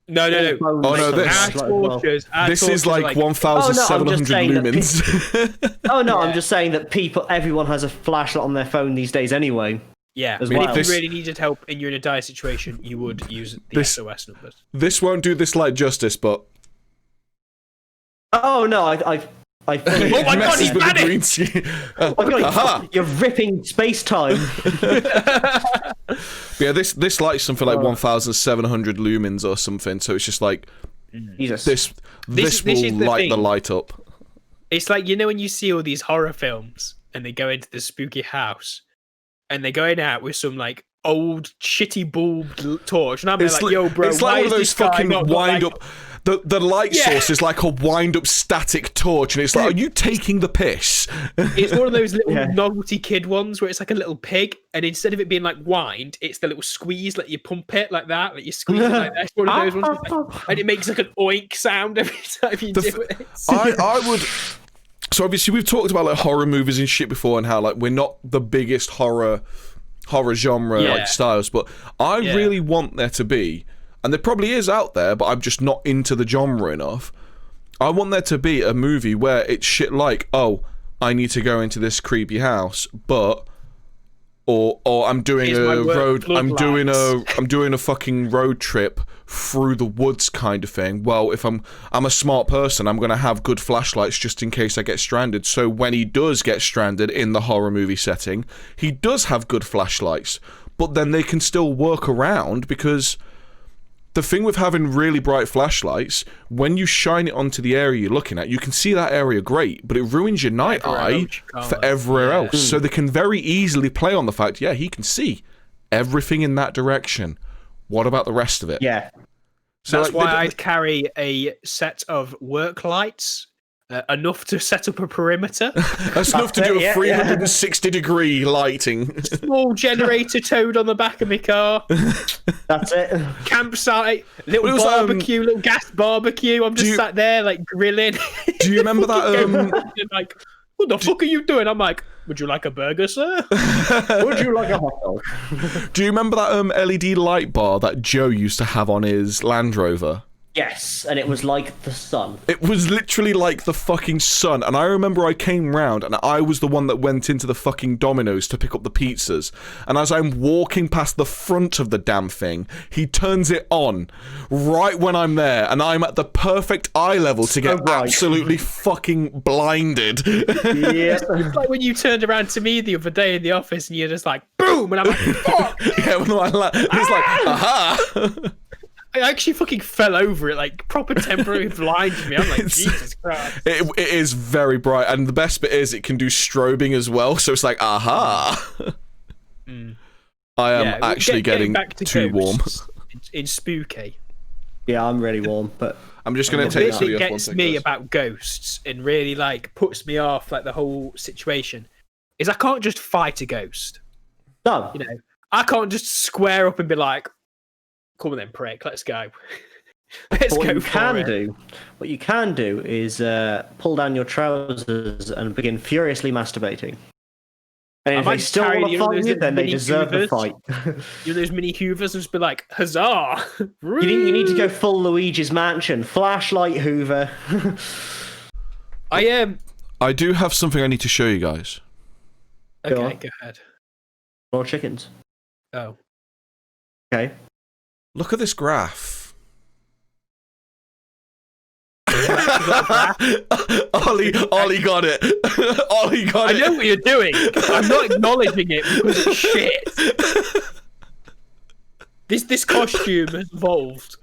No. Phone Oh, no, makes a this- Our flashlight as well. torches, our This is torches are like Oh, no, I'm 1,700 just saying that lumens. Oh no, Yeah. I'm just saying that everyone has a flashlight on their phone these days anyway. Yeah, as but well. if you really needed help and you're in a dire situation, you would use the This- SOS numbers. This won't do this light justice, but Oh no, I Oh fully- my God, messes he's with the manic! green screen. Oh my God, Aha! you're ripping space time. Yeah, this light's something like Oh. 1,700 lumens or something. So it's just like Jesus. this This will is the light the thing. light up. It's like, you know, when you see all these horror films and they go into the spooky house and they're going out with some like old shitty bulbed torch, and I'm It's like, yo, bro, it's why like one is of those this guy fucking not got, wind like- up. The light Yeah. source is like a wind up static torch, and it's like, are you taking the piss? It's one of those little Yeah. novelty kid ones where it's like a little pig, and instead of it being like wind, it's the little squeeze, like you pump it like that, like you squeeze it like that. It's one of those ones, with, like, and it makes like an oink sound every time you do it. I would. So obviously we've talked about like horror movies and shit before, and how like we're not the biggest horror genre Yeah. like styles, but I Yeah. really want there to be, and there probably is out there, but I'm just not into the genre enough. I want there to be a movie where it's shit like, oh, I need to go into this creepy house, but or I'm doing Here's my a work road I'm doing bloodlines. I'm doing a fucking road trip through the woods kind of thing. Well, if I'm a smart person, I'm going to have good flashlights just in case I get stranded. So when he does get stranded in the horror movie setting, he does have good flashlights, but then they can still work around, because the thing with having really bright flashlights, when you shine it onto the area you're looking at, you can see that area great, but it ruins your night Everywhere eye else you can't. for everywhere Yeah. else. So they can very easily play on the fact, yeah, he can see everything in that direction. What about the rest of it? Yeah. So That's like, why they- I'd carry a set of work lights, enough to set up a perimeter. that's enough to That's do it, a yeah, 360-degree lighting. Small generator towed on the back of my car. That's it. Campsite, little But it was, barbecue, little gas barbecue. I'm just you- sat there like grilling. Do you remember that? And, like, what the fuck are you doing? I'm like, would you like a burger, sir? Would you like a hot dog? Do you remember that LED light bar that Joe used to have on his Land Rover? Yes, and it was like the sun. It was literally like the fucking sun, and I remember I came round and I was the one that went into the fucking Domino's to pick up the pizzas, and as I'm walking past the front of the damn thing, he turns it on right when I'm there, and I'm at the perfect eye level to get bright. absolutely fucking blinded. Yeah. It's like when you turned around to me the other day in the office and you're just like, boom, and I'm like, fuck. Yeah, when he's like, aha! I actually fucking fell over it, like proper temporary blinded me. I'm like, Jesus Christ. It is very bright, and the best bit is it can do strobing as well, so it's like, aha! I am Yeah, actually getting back to too warm. ghosts in spooky. Yeah, I'm really warm, but I'm just going to The take The this bit video that off one gets second, me guys. about ghosts and really like puts me off like the whole situation is I can't just fight a ghost. no. You know, I can't just square up and be like, come on then, prick, let's go. Let's What go you for can it. do, what you can do is pull down your trousers and begin furiously masturbating. And if might they just still carry want to you know, fight those you, then they mini deserve the hoovers. fight. You know those mini hoovers and just be like, huzzah! You need to go full Luigi's Mansion, flashlight Hoover. I am. I do have something I need to show you guys. Go Okay, on. go ahead. More chickens. Oh. Okay. Look at this graph. Ollie got it. Ollie got I it. know what you're doing. I'm not acknowledging it because it's shit. This costume has evolved.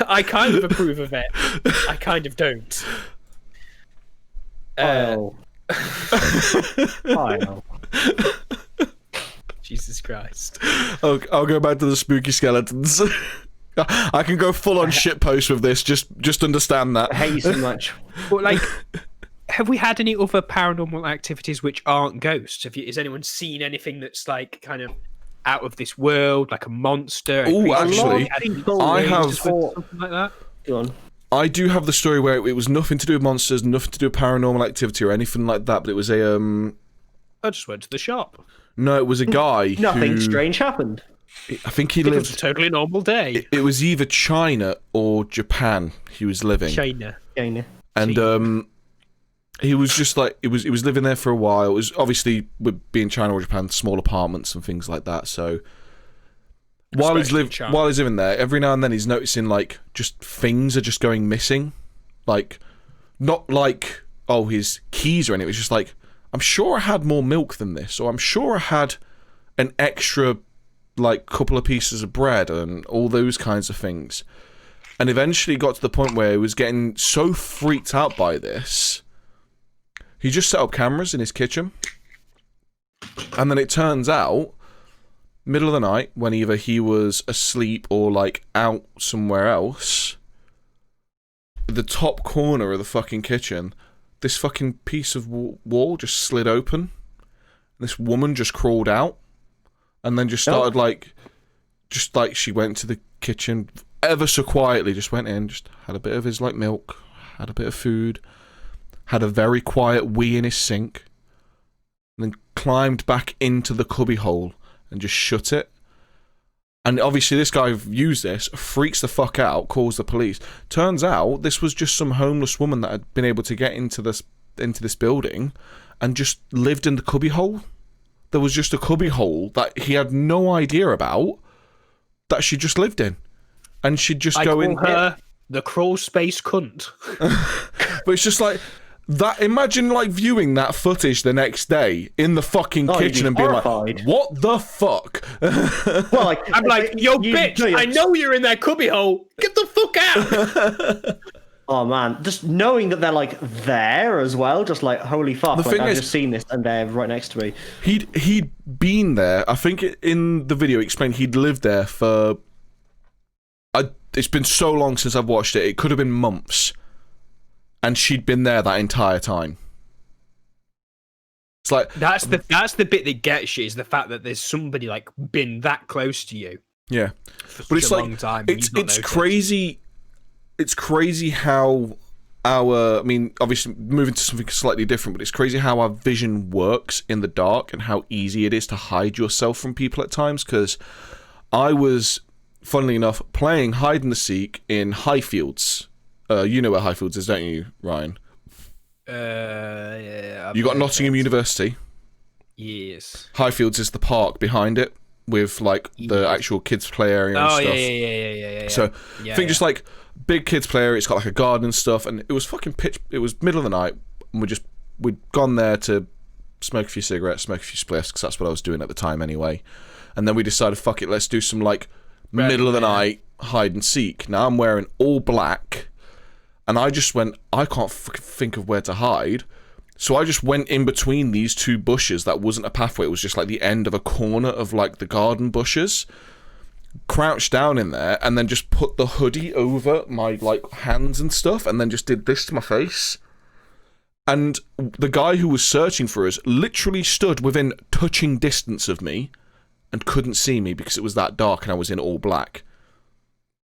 I kind of approve of it. I kind of don't. Oh. Oh. Jesus Christ. I'll go back to the spooky skeletons. I can go full on shitpost with this. Just understand that. I hate you so much. But like, have we had any other paranormal activities which aren't ghosts? Has anyone seen anything that's like kind of out of this world, like a monster. Oh, actually, I have. something like that. Go on. I do have the story where it was nothing to do with monsters, nothing to do with paranormal activity or anything like that. But it was a I just went to the shop. No, it was a guy. Nothing who, strange happened. I think he It was a lived. totally normal day. It was either China or Japan. He was living, China. China. and he was just like he was living there for a while. It was obviously with being China or Japan, small apartments and things like that. So while Especially in China. while he's living there, every now and then he's noticing like just things are just going missing, like not like his keys or anything. It's just like I'm sure I had more milk than this, or I'm sure I had an extra like couple of pieces of bread and all those kinds of things. And eventually got to the point where he was getting so freaked out by this, he just set up cameras in his kitchen. And then it turns out, middle of the night, when either he was asleep or like out somewhere else, the top corner of the fucking kitchen, this fucking piece of wall just slid open. This woman just crawled out. And then just started just like she went to the kitchen ever so quietly, just went in, just had a bit of his like milk, had a bit of food, had a very quiet wee in his sink, and then climbed back into the cubby hole and just shut it. And obviously this guy views this, freaks the fuck out, calls the police. Turns out this was just some homeless woman that had been able to get into this building and just lived in the cubby hole. There was just a cubby hole that he had no idea about that she just lived in. And she'd just go in. Her the crawl space cunt. But it's just like that. Imagine like viewing that footage the next day in the fucking kitchen and being horrified. like, what the fuck? Well, like, I'm like, yo, bitch, I know you're in that cubby hole. Get the fuck out. Oh man, just knowing that they're like there as well, just like holy fuck! The Like, thing I've is- just seen this and they're right next to me. He'd been there. I think in the video it explained he'd lived there for. It's been so long since I've watched it. It could have been months, and she'd been there that entire time. It's like That's the bit that gets you, is the fact that there's somebody like been that close to you yeah, for but such it's a like long time. and it's you've not it's noticed. crazy. It's crazy how I mean, obviously moving to something slightly different, but it's crazy how our vision works in the dark and how easy it is to hide yourself from people at times. Because I was, funnily enough, playing hide and seek in Highfields. You know where Highfields is, don't you, Ryan? Yeah, You got Nottingham University. Yes. Highfields is the park behind it with like the actual kids play area and Oh stuff. yeah. So Yeah, I think just like big kids play area, it's got like a garden and stuff, and it was fucking pitch. It was middle of the night, and we'd gone there to smoke a few cigarettes, smoke a few spliffs, because that's what I was doing at the time anyway. And then we decided, fuck it, let's do some like middle of the night hide and seek. Now I'm wearing all black, and I just went, I can't think of where to hide. So I just went in between these two bushes that wasn't a pathway, it was just like the end of a corner of like the garden bushes. Crouched down in there and then just put the hoodie over my like hands and stuff and then just did this to my face. And the guy who was searching for us literally stood within touching distance of me and couldn't see me because it was that dark and I was in all black.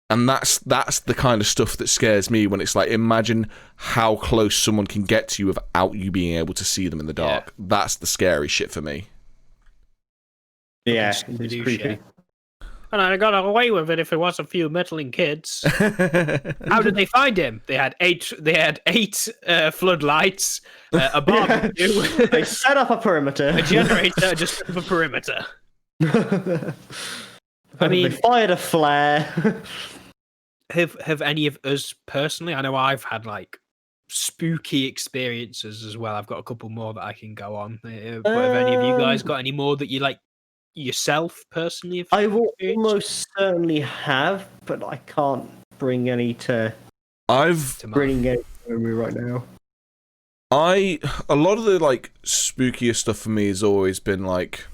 And that's the kind of stuff that scares me, when it's like, imagine how close someone can get to you without you being able to see them in the dark. Yeah. That's the scary shit for me. Yeah, Fucking it's Scooby-Doo creepy. shit. And I got away with it if it was a few meddling kids. How did they find him? They had eight floodlights, a barbecue, They set up a perimeter. a generator just for perimeter. I mean, they fired a flare. have any of us personally? I know I've had like spooky experiences as well. I've got a couple more that I can go on. But have any of you guys got any more that you like yourself personally? Have I will experienced? almost certainly have, but I can't bring any to I've To mind. bring any to me right now. a lot of the like spookiest stuff for me has always been like,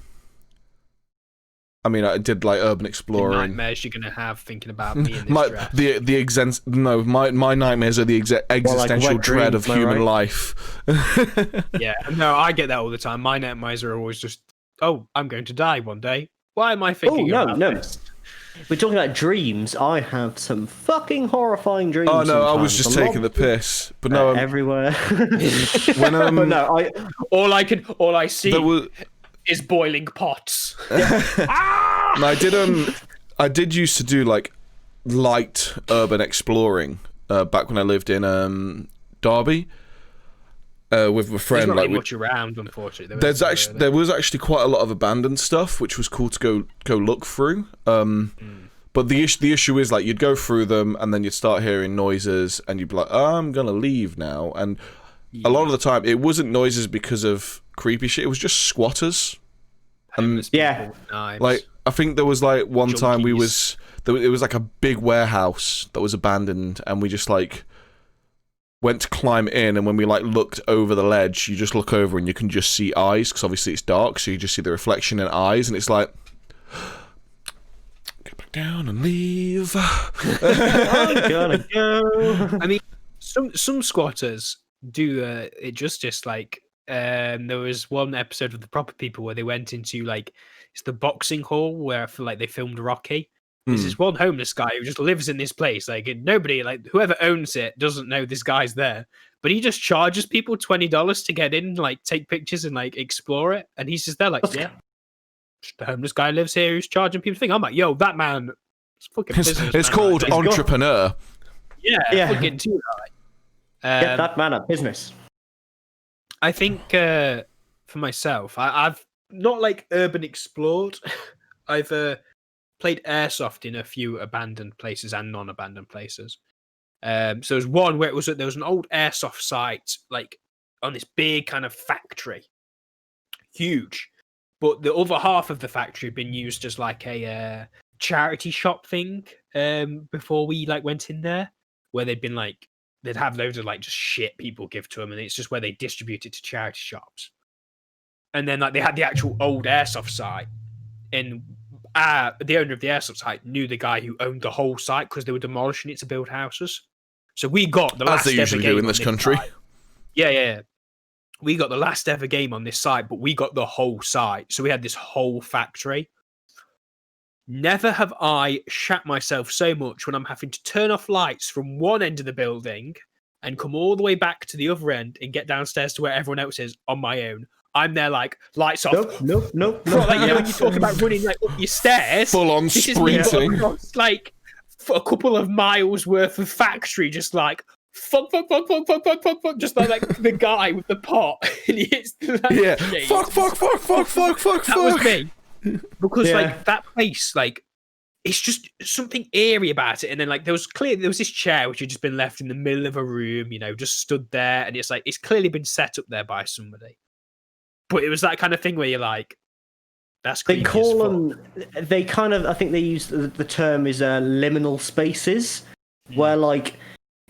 I mean, I did like urban The exploring. nightmares you're gonna have thinking about me in this My dress. my nightmares are the existential wet dread of dreams, am I human right? life. Yeah, no, I get that all the time. My nightmares are always just, oh, I'm going to die one day. Why am I thinking no, about no. this? We're talking about dreams. I have some fucking horrifying dreams. Oh no, I was sometimes. just A lot taking the piss. But no, everywhere. when But no, All I see there was. is boiling pots. No, I did used to do like light urban exploring back when I lived in Derby with a There's friend. not Like really much around, unfortunately. there was actually quite a lot of abandoned stuff, which was cool to go look through. But the issue is like you'd go through them and then you'd start hearing noises and you'd be like, oh, I'm gonna leave now. And a lot of the time it wasn't noises because of creepy shit. It was just squatters. Homeless Yeah. people with knives. Like I think there was like one time it Junkies. was like a big warehouse that was abandoned and we just like went to climb in, and when we like looked over the ledge, you just look over and you can just see eyes because obviously it's dark, so you just see the reflection in eyes, and it's like get back down and leave. I'm gonna go. I mean, some squatters do it just like there was one episode of The Proper People where they went into like it's the boxing hall where I feel like they filmed Rocky. There's this one homeless guy who just lives in this place. Like and nobody, like whoever owns it, doesn't know this guy's there. But he just charges people $20 to get in, like take pictures and like explore it. And he's just there, like, yeah, just the homeless guy lives here who's charging people thing. I'm like, yo, that man, it's fucking business. It's man. called Like, entrepreneur. yeah, fucking too right. Get that man at business. I think for myself, I've not like urban explored. I've played airsoft in a few abandoned places and non-abandoned places. So there's one where there was an old airsoft site, like on this big kind of factory, huge. But the other half of the factory had been used as like a charity shop thing before we like went in there, where they'd been like they'd have loads of like just shit people give to them, and it's just where they distribute it to charity shops. And then like they had the actual old airsoft site, and the owner of the airsoft site knew the guy who owned the whole site because they were demolishing it to build houses. So we got the last As they ever usually game do in on this country. site. Yeah. We got the last ever game on this site, but we got the whole site. So we had this whole factory. Never have I shat myself so much when I'm having to turn off lights from one end of the building and come all the way back to the other end and get downstairs to where everyone else is on my own. I'm there like, lights off. Nope. Like, you know, when you talk about running like up your stairs, Full on this is me sprinting. across, like for a couple of miles worth of factory, just like fuck, just like the guy with the pot, and he hits the Yeah. gate. Fuck. That was me, because Yeah. like that place, like it's just something eerie about it. And then like there was this chair which had just been left in the middle of a room, you know, just stood there, and it's like it's clearly been set up there by somebody. But it was that kind of thing where you're like, that's creepy They call as fuck. them. They kind of. I think they use the term is liminal spaces, where like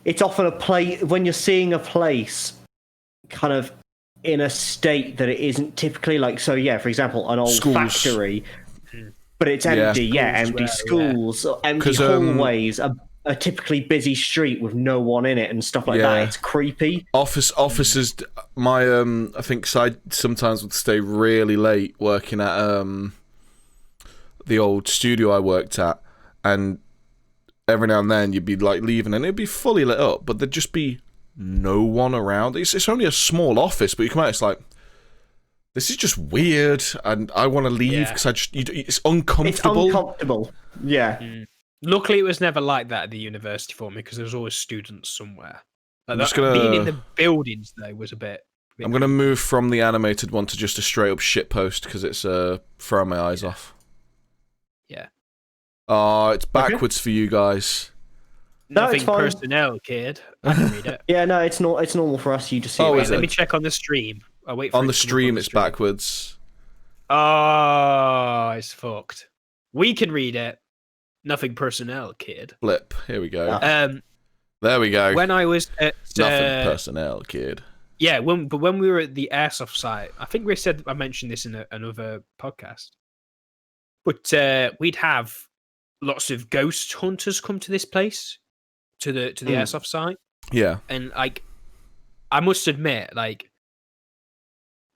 it's often a place when you're seeing a place, kind of in a state that it isn't typically like. So yeah, for example, an old Schools. factory, but it's Yeah. empty. Yeah, Schools empty where- schools, empty 'Cause, hallways, a typically busy street with no one in it and stuff like Yeah. that. It's creepy. Officers, my I think I sometimes would stay really late working at the old studio I worked at, and every now and then you'd be like leaving and it'd be fully lit up, but there'd just be no one around. It's only a small office, but you come out, it's like this is just weird, and I want to leave because it's uncomfortable. It's uncomfortable. Yeah. Luckily, it was never like that at the university for me because there was always students somewhere. Like I'm just being in gonna- the buildings though was a bit. I'm gonna move from the animated one to just a straight up shit post because it's throwing my eyes off. Yeah. Oh, it's backwards for you guys. No, Nothing it's fine. personnel, kid. I can read it. Yeah, no, it's not. It's normal for us. You just see. Oh, it Wait, is let it? me check on the stream. I'll wait for On it the to come up stream, the it's backwards. Oh, it's fucked. We can read it. Nothing personnel, kid. Flip. Here we go. Yeah. There we go. When I was at Nothing personnel, kid. yeah, when we were at the airsoft site, I think I mentioned this in another podcast. But we'd have lots of ghost hunters come to this place, to the airsoft site, Yeah. and like, I must admit, like,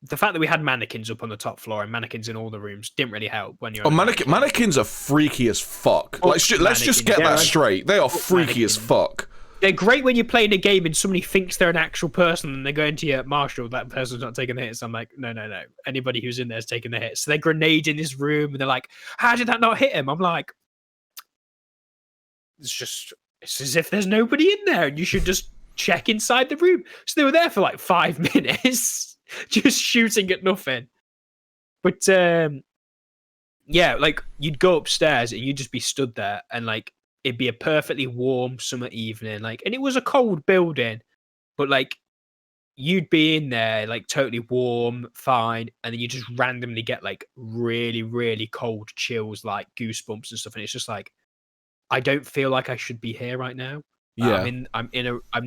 the fact that we had mannequins up on the top floor and mannequins in all the rooms didn't really help when you're. Oh, mannequins are freaky as fuck. Oh, Let's just get that straight. They are freaky as fuck. They're great when you're playing a game and somebody thinks they're an actual person and they go into your Marshall, that person's not taking the hits. I'm like, no. Anybody who's in there is taking the hits. So they grenade in this room and they're like, how did that not hit him? I'm like, it's as if there's nobody in there and you should just check inside the room. So they were there for like 5 minutes, just shooting at nothing. But yeah, like you'd go upstairs and you'd just be stood there and like, it'd be a perfectly warm summer evening, like, and it was a cold building, but like you'd be in there like totally warm, fine, and then you just randomly get like really, really cold chills, like goosebumps and stuff, and it's just like, I don't feel like I should be here right now. Yeah, I'm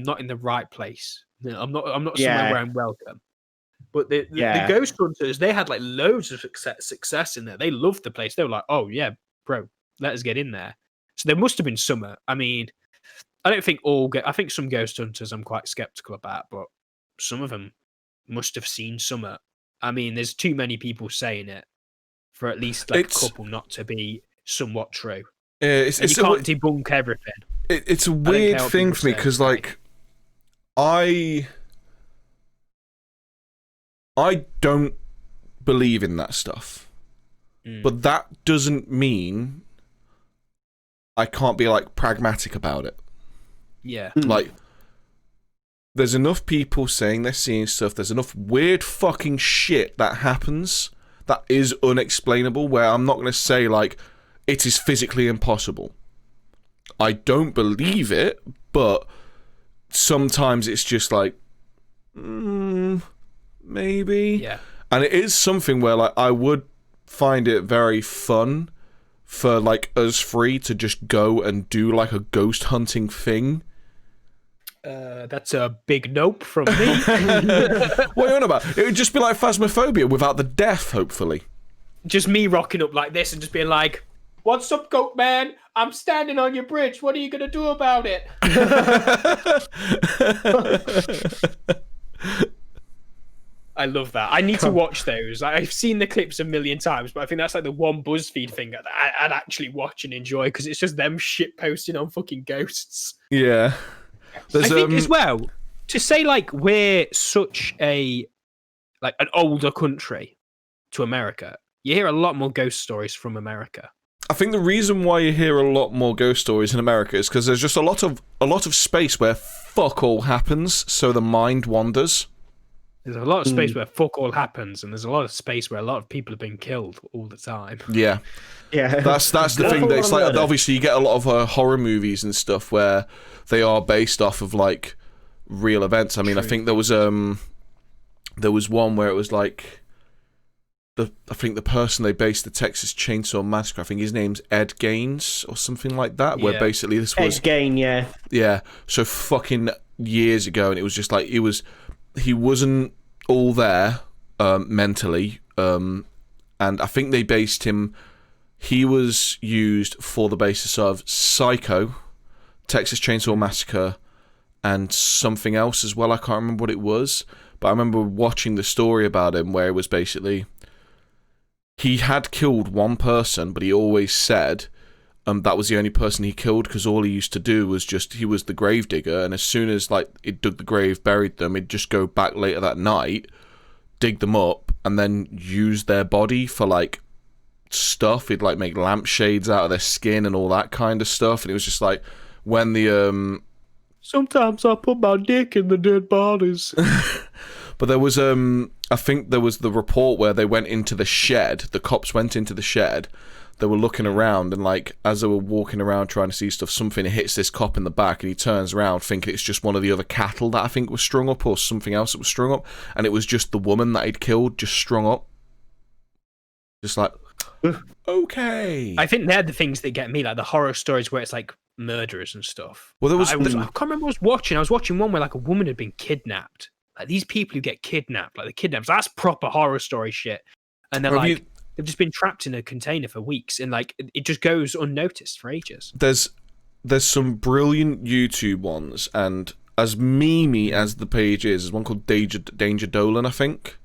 not in the right place. I'm not somewhere Yeah. where I'm welcome. But the Ghost Hunters, they had like loads of success in there. They loved the place. They were like, oh yeah, bro, let us get in there. So there must have been summer. I mean, I don't think I think some Ghost Hunters I'm quite skeptical about, but some of them must have seen summer. I mean, there's too many people saying it for at least like a couple not to be somewhat true. You can't debunk everything. It's a weird thing for me because, like, I don't believe in that stuff, but that doesn't mean I can't be like pragmatic about it. Yeah. Like, there's enough people saying they're seeing stuff. There's enough weird fucking shit that happens that is unexplainable, where I'm not going to say like it is physically impossible. I don't believe it, but sometimes it's just like, maybe. Yeah. And it is something where like I would find it very fun for like us three to just go and do like a ghost hunting thing. That's a big nope from me. What are you on about? It would just be like Phasmophobia without the death, hopefully. Just me rocking up like this and just being like, what's up, goat man? I'm standing on your bridge. What are you going to do about it? I love that. I need to watch those. I've seen the clips a million times, but I think that's like the one BuzzFeed thing that I'd actually watch and enjoy because it's just them shit posting on fucking ghosts. Yeah. I think as well, to say like we're such an older country to America, you hear a lot more ghost stories from America. I think the reason why you hear a lot more ghost stories in America is because there's just a lot of space where fuck all happens, so the mind wanders. There's a lot of space where fuck all happens, and there's a lot of space where a lot of people have been killed all the time. Yeah. Yeah. That's the thing. That it's like, obviously, you get a lot of horror movies and stuff where they are based off of like real events. I mean, I think there was one where it was like I think the person they based the Texas Chainsaw Massacre, I think his name's Ed Gaines or something like that, where basically this was Ed Gain, yeah. Yeah. So fucking years ago, and it was just like he wasn't all there mentally, and I think they based him. He was used for the basis of Psycho, Texas Chainsaw Massacre, and something else as well. I can't remember what it was, but I remember watching the story about him where it was basically he had killed one person, but he always said that was the only person he killed because all he used to do was he was the grave digger, and as soon as like it dug the grave, buried them, he'd just go back later that night, dig them up, and then use their body for like stuff. He'd like make lampshades out of their skin and all that kind of stuff, and it was just like when the sometimes I put my dick in the dead bodies. But there was I think there was the report where they went into the shed. The cops went into the shed. They were looking around, and like as they were walking around trying to see stuff, something hits this cop in the back, and he turns around thinking it's just one of the other cattle that I think was strung up, or something else that was strung up, and it was just the woman that he'd killed, just strung up. Just like, okay. I think they're the things that get me, like the horror stories where it's like murderers and stuff. Well, there was I can't remember what I was watching one where like a woman had been kidnapped. Like these people who get kidnapped, like the kidnappers, that's proper horror story shit. And they're like, they've just been trapped in a container for weeks, and like it just goes unnoticed for ages. There's some brilliant YouTube ones, and as memey as the page is, there's one called Danger Dolan, I think.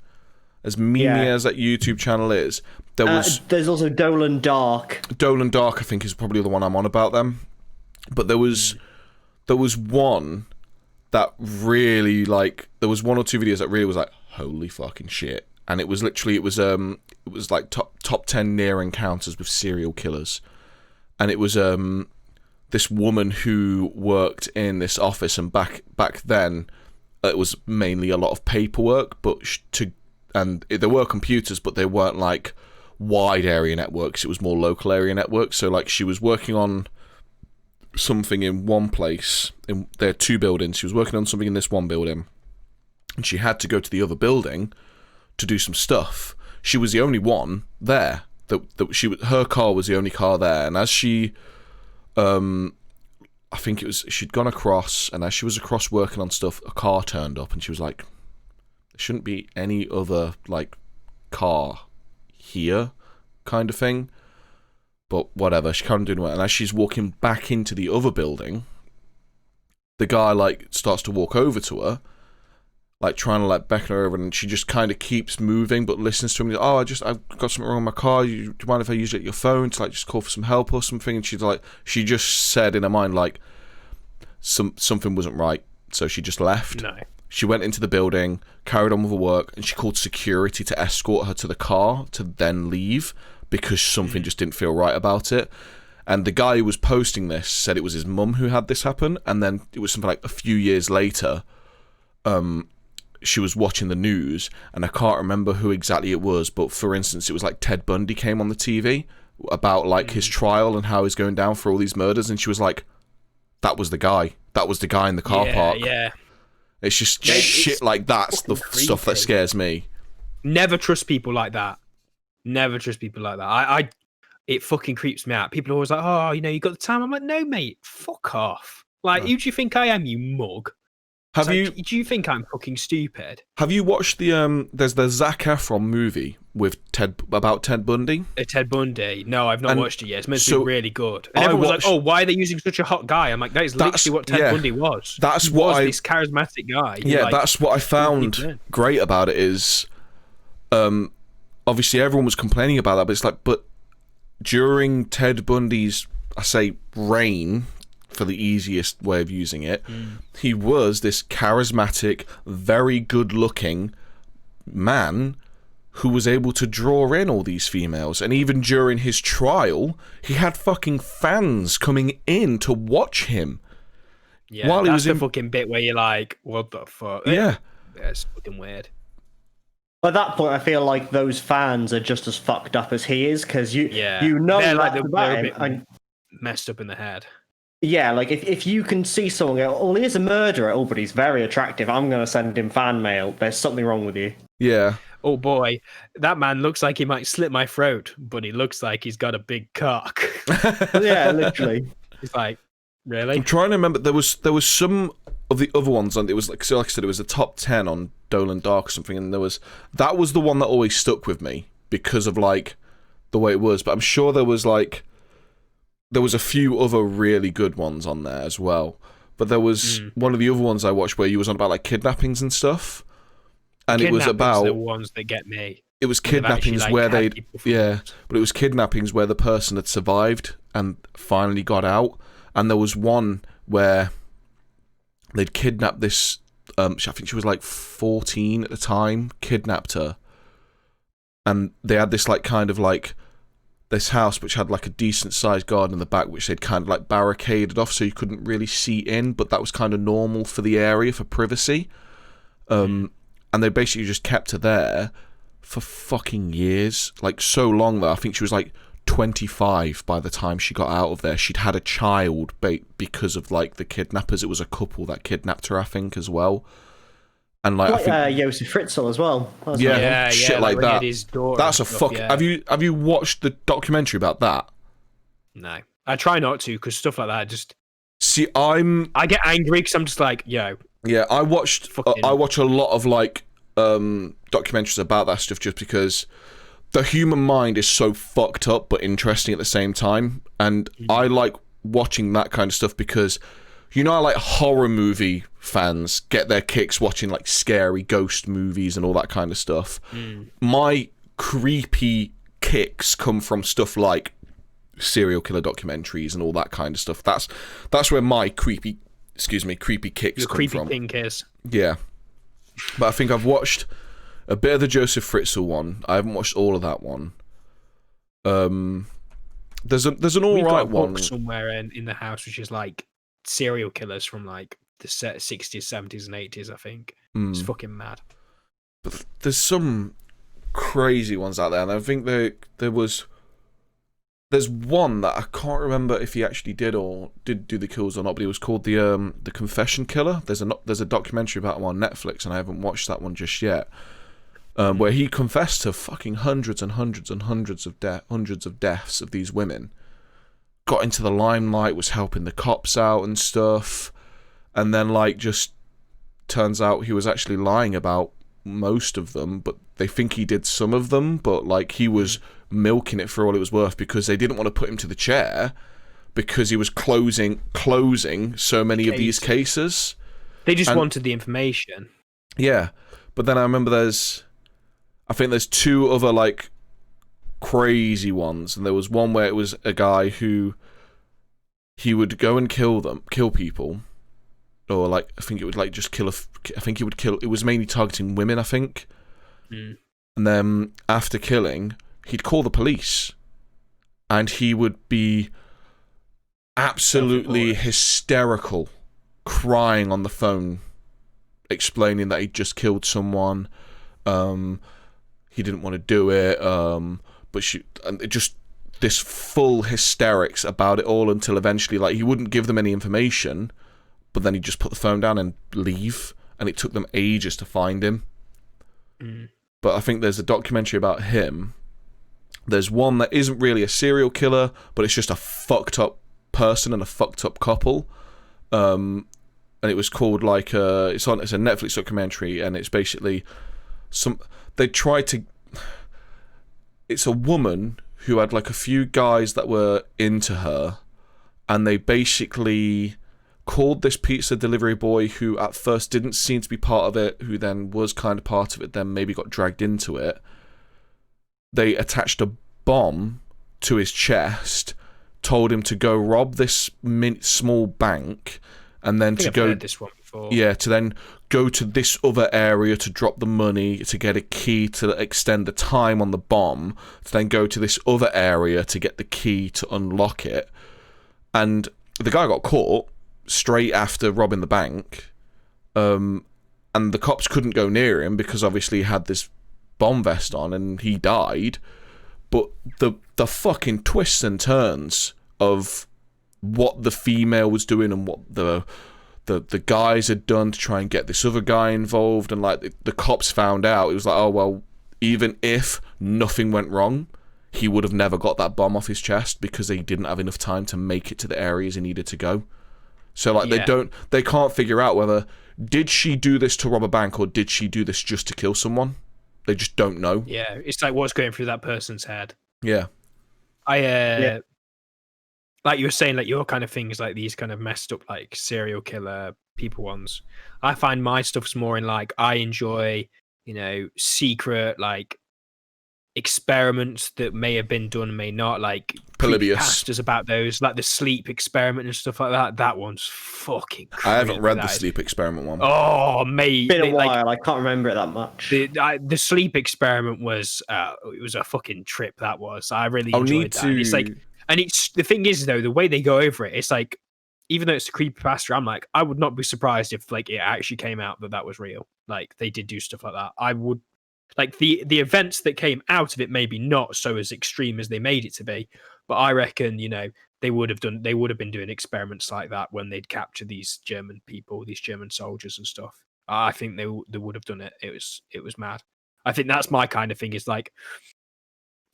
as memey as that YouTube channel is, there's also Dolan Dark. Dolan Dark, I think, is probably the one I'm on about them. But there was one that really, like, there was 1 or 2 videos that really was like, holy fucking shit. And it was literally, it was like top 10 near encounters with serial killers. And it was this woman who worked in this office, and back then it was mainly a lot of paperwork, but there were computers, but they weren't like wide area networks. It was more local area networks. So like she was working on something in one place. There are 2 buildings. She was working on something in this one building, and she had to go to the other building to do some stuff. She was the only one there. Her car was the only car there, and as she, I think it was, she'd gone across, and as she was across working on stuff, a car turned up, and she was like, there shouldn't be any other like car here, kind of thing. But whatever, she can't do it. And as she's walking back into the other building, the guy like starts to walk over to her, like trying to like beckon her over, and she just kind of keeps moving, but listens to him. Oh, I've got something wrong with my car. Do you mind if I use your phone to like just call for some help or something? And she's like, she just said in her mind like something wasn't right, so she just left. No. She went into the building, carried on with her work, and she called security to escort her to the car to then leave because something just didn't feel right about it. And the guy who was posting this said it was his mum who had this happen, and then it was something like a few years later, she was watching the news, and I can't remember who exactly it was, but for instance, it was like Ted Bundy came on the TV about like his trial and how he's going down for all these murders, and she was like, that was the guy in the car park. Yeah. It's just shit like that's the stuff that scares me. Never trust people like that. Never trust people like that. It fucking creeps me out. People are always like, oh, you got the time. I'm like, no, mate, fuck off. Like, who do you think I am, you mug? Do you think I'm fucking stupid? Have you watched there's the Zac Efron movie with about Ted Bundy? Ted Bundy? No, I've not watched it yet. It's meant to be really good. And everyone was like, oh, why are they using such a hot guy? I'm like, that is literally what Ted Bundy was. That's what this charismatic guy. Yeah, that's what I found great about it is, obviously everyone was complaining about that, but it's like, but during Ted Bundy's, I say, reign, for the easiest way of using it, he was this charismatic, very good-looking man who was able to draw in all these females. And even during his trial, he had fucking fans coming in to watch him. Yeah, while that's the fucking bit where you're like, what the fuck? Yeah. It's fucking weird. At that point, I feel like those fans are just as fucked up as he is, because you know they're like they're a bit messed up in the head. Yeah, like if you can see someone go, oh, he's a murderer, oh, but he's very attractive, I'm going to send him fan mail, there's something wrong with you. Yeah. Oh boy, that man looks like he might slit my throat, but he looks like he's got a big cock. Yeah, literally. It's like, really? I'm trying to remember, there was some of the other ones, and it was like I said, it was a top 10 on Dolan Dark or something, and that was the one that always stuck with me because of like the way it was, but I'm sure there was a few other really good ones on there as well. But there was one of the other ones I watched where you was on about like kidnappings and stuff. And it was about the ones that get me. It was kidnappings actually, where but it was kidnappings where the person had survived and finally got out. And there was one where they'd kidnapped this I think she was like 14 at the time, kidnapped her. And they had this like kind of like this house which had like a decent sized garden in the back which they'd kind of like barricaded off so you couldn't really see in, but that was kind of normal for the area for privacy. And they basically just kept her there for fucking years, like so long that I think she was like 25 by the time she got out of there. She'd had a child because of like the kidnappers. It was a couple that kidnapped her, I think, as well. And like, I think Josef Fritzl as well. Shit like that. That's a fuck. Yeah. Have you watched the documentary about that? No, I try not to because stuff like that just. See, I get angry because I'm just like, yo. Yeah, I watch a lot of like documentaries about that stuff just because the human mind is so fucked up but interesting at the same time, and I like watching that kind of stuff because you know how like horror movie fans get their kicks watching like scary ghost movies and all that kind of stuff. My creepy kicks come from stuff like serial killer documentaries and all that kind of stuff. That's where my creepy kicks Your come creepy from. kink is. Yeah, but I think I've watched a bit of the Joseph Fritzl one. I haven't watched all of that one. There's an all We've got right a book one somewhere in the house, which is like serial killers from like the 60s, 70s, and 80s. I think it's fucking mad. But there's some crazy ones out there, and I think there's one that I can't remember if he actually did do the kills or not, but it was called the Confession Killer. There's a documentary about him on Netflix, and I haven't watched that one just yet. Where he confessed to fucking hundreds and hundreds and hundreds of deaths of these women. Got into the limelight, was helping the cops out and stuff, and then like just turns out he was actually lying about most of them, but they think he did some of them, but like he was milking it for all it was worth because they didn't want to put him to the chair because he was closing so many of these cases. They just wanted the information. Yeah, but then I remember I think there's two other like crazy ones, and there was one where it was a guy who he would go and kill people, or like I think it would like just kill I think he would kill. It was mainly targeting women, I think. And then after killing, he'd call the police, and he would be absolutely hysterical, crying on the phone, explaining that he'd just killed someone. He didn't want to do it, and it just this full hysterics about it all until eventually, like, he wouldn't give them any information, but then he'd just put the phone down and leave, and it took them ages to find him. But I think there's a documentary about him. There's one that isn't really a serial killer, but it's just a fucked up person and a fucked up couple. And it was called like it's a Netflix documentary, and it's basically it's a woman who had like a few guys that were into her, and they basically called this pizza delivery boy who at first didn't seem to be part of it, who then was kind of part of it, then maybe got dragged into it. They attached a bomb to his chest, told him to go rob this small bank, and then to go this one before. Yeah, to then go to this other area to drop the money, to get a key to extend the time on the bomb, to then go to this other area to get the key to unlock it. And the guy got caught straight after robbing the bank, and the cops couldn't go near him because obviously he had this bomb vest on, and he died. But the fucking twists and turns of what the female was doing and what the guys had done to try and get this other guy involved, and like the cops found out, it was like, oh well, even if nothing went wrong, he would have never got that bomb off his chest because they didn't have enough time to make it to the areas he needed to go. So like they can't figure out whether did she do this to rob a bank or did she do this just to kill someone. They just don't know. Yeah, it's like what's going through that person's head. Yeah. Like you were saying, like your kind of things, like these kind of messed up, like serial killer people ones. I find my stuff's more in like I enjoy, secret like experiments that may have been done, may not, like Polybius. Creepypastas about those, like the sleep experiment and stuff like that. That one's fucking crazy. I haven't read the sleep experiment one. Oh, mate, Been a while. I can't remember it that much. The sleep experiment was it was a fucking trip. That was. I really enjoyed that. And it's like, and it's the thing is though, the way they go over it, it's like, even though it's a creepypasta, I'm like, I would not be surprised if like it actually came out that was real. Like they did do stuff like that. I would. Like the events that came out of it, maybe not so as extreme as they made it to be, but I reckon they would have been doing experiments like that when they'd captured these German people, these German soldiers and stuff. I think they would have done it. It was mad. I think that's my kind of thing, is like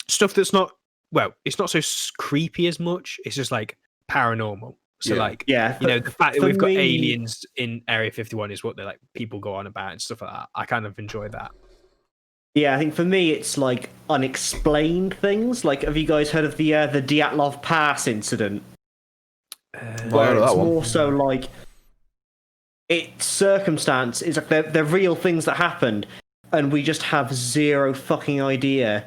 stuff that's not, well, it's not so creepy as much. It's just like paranormal. So the fact that we've got aliens in Area 51 is what they're like people go on about and stuff like that. I kind of enjoy that. Yeah, I think for me it's like unexplained things. Like, have you guys heard of the Dyatlov Pass incident? where that it's one. more so like it's circumstance. It's like they're real things that happened, and we just have zero fucking idea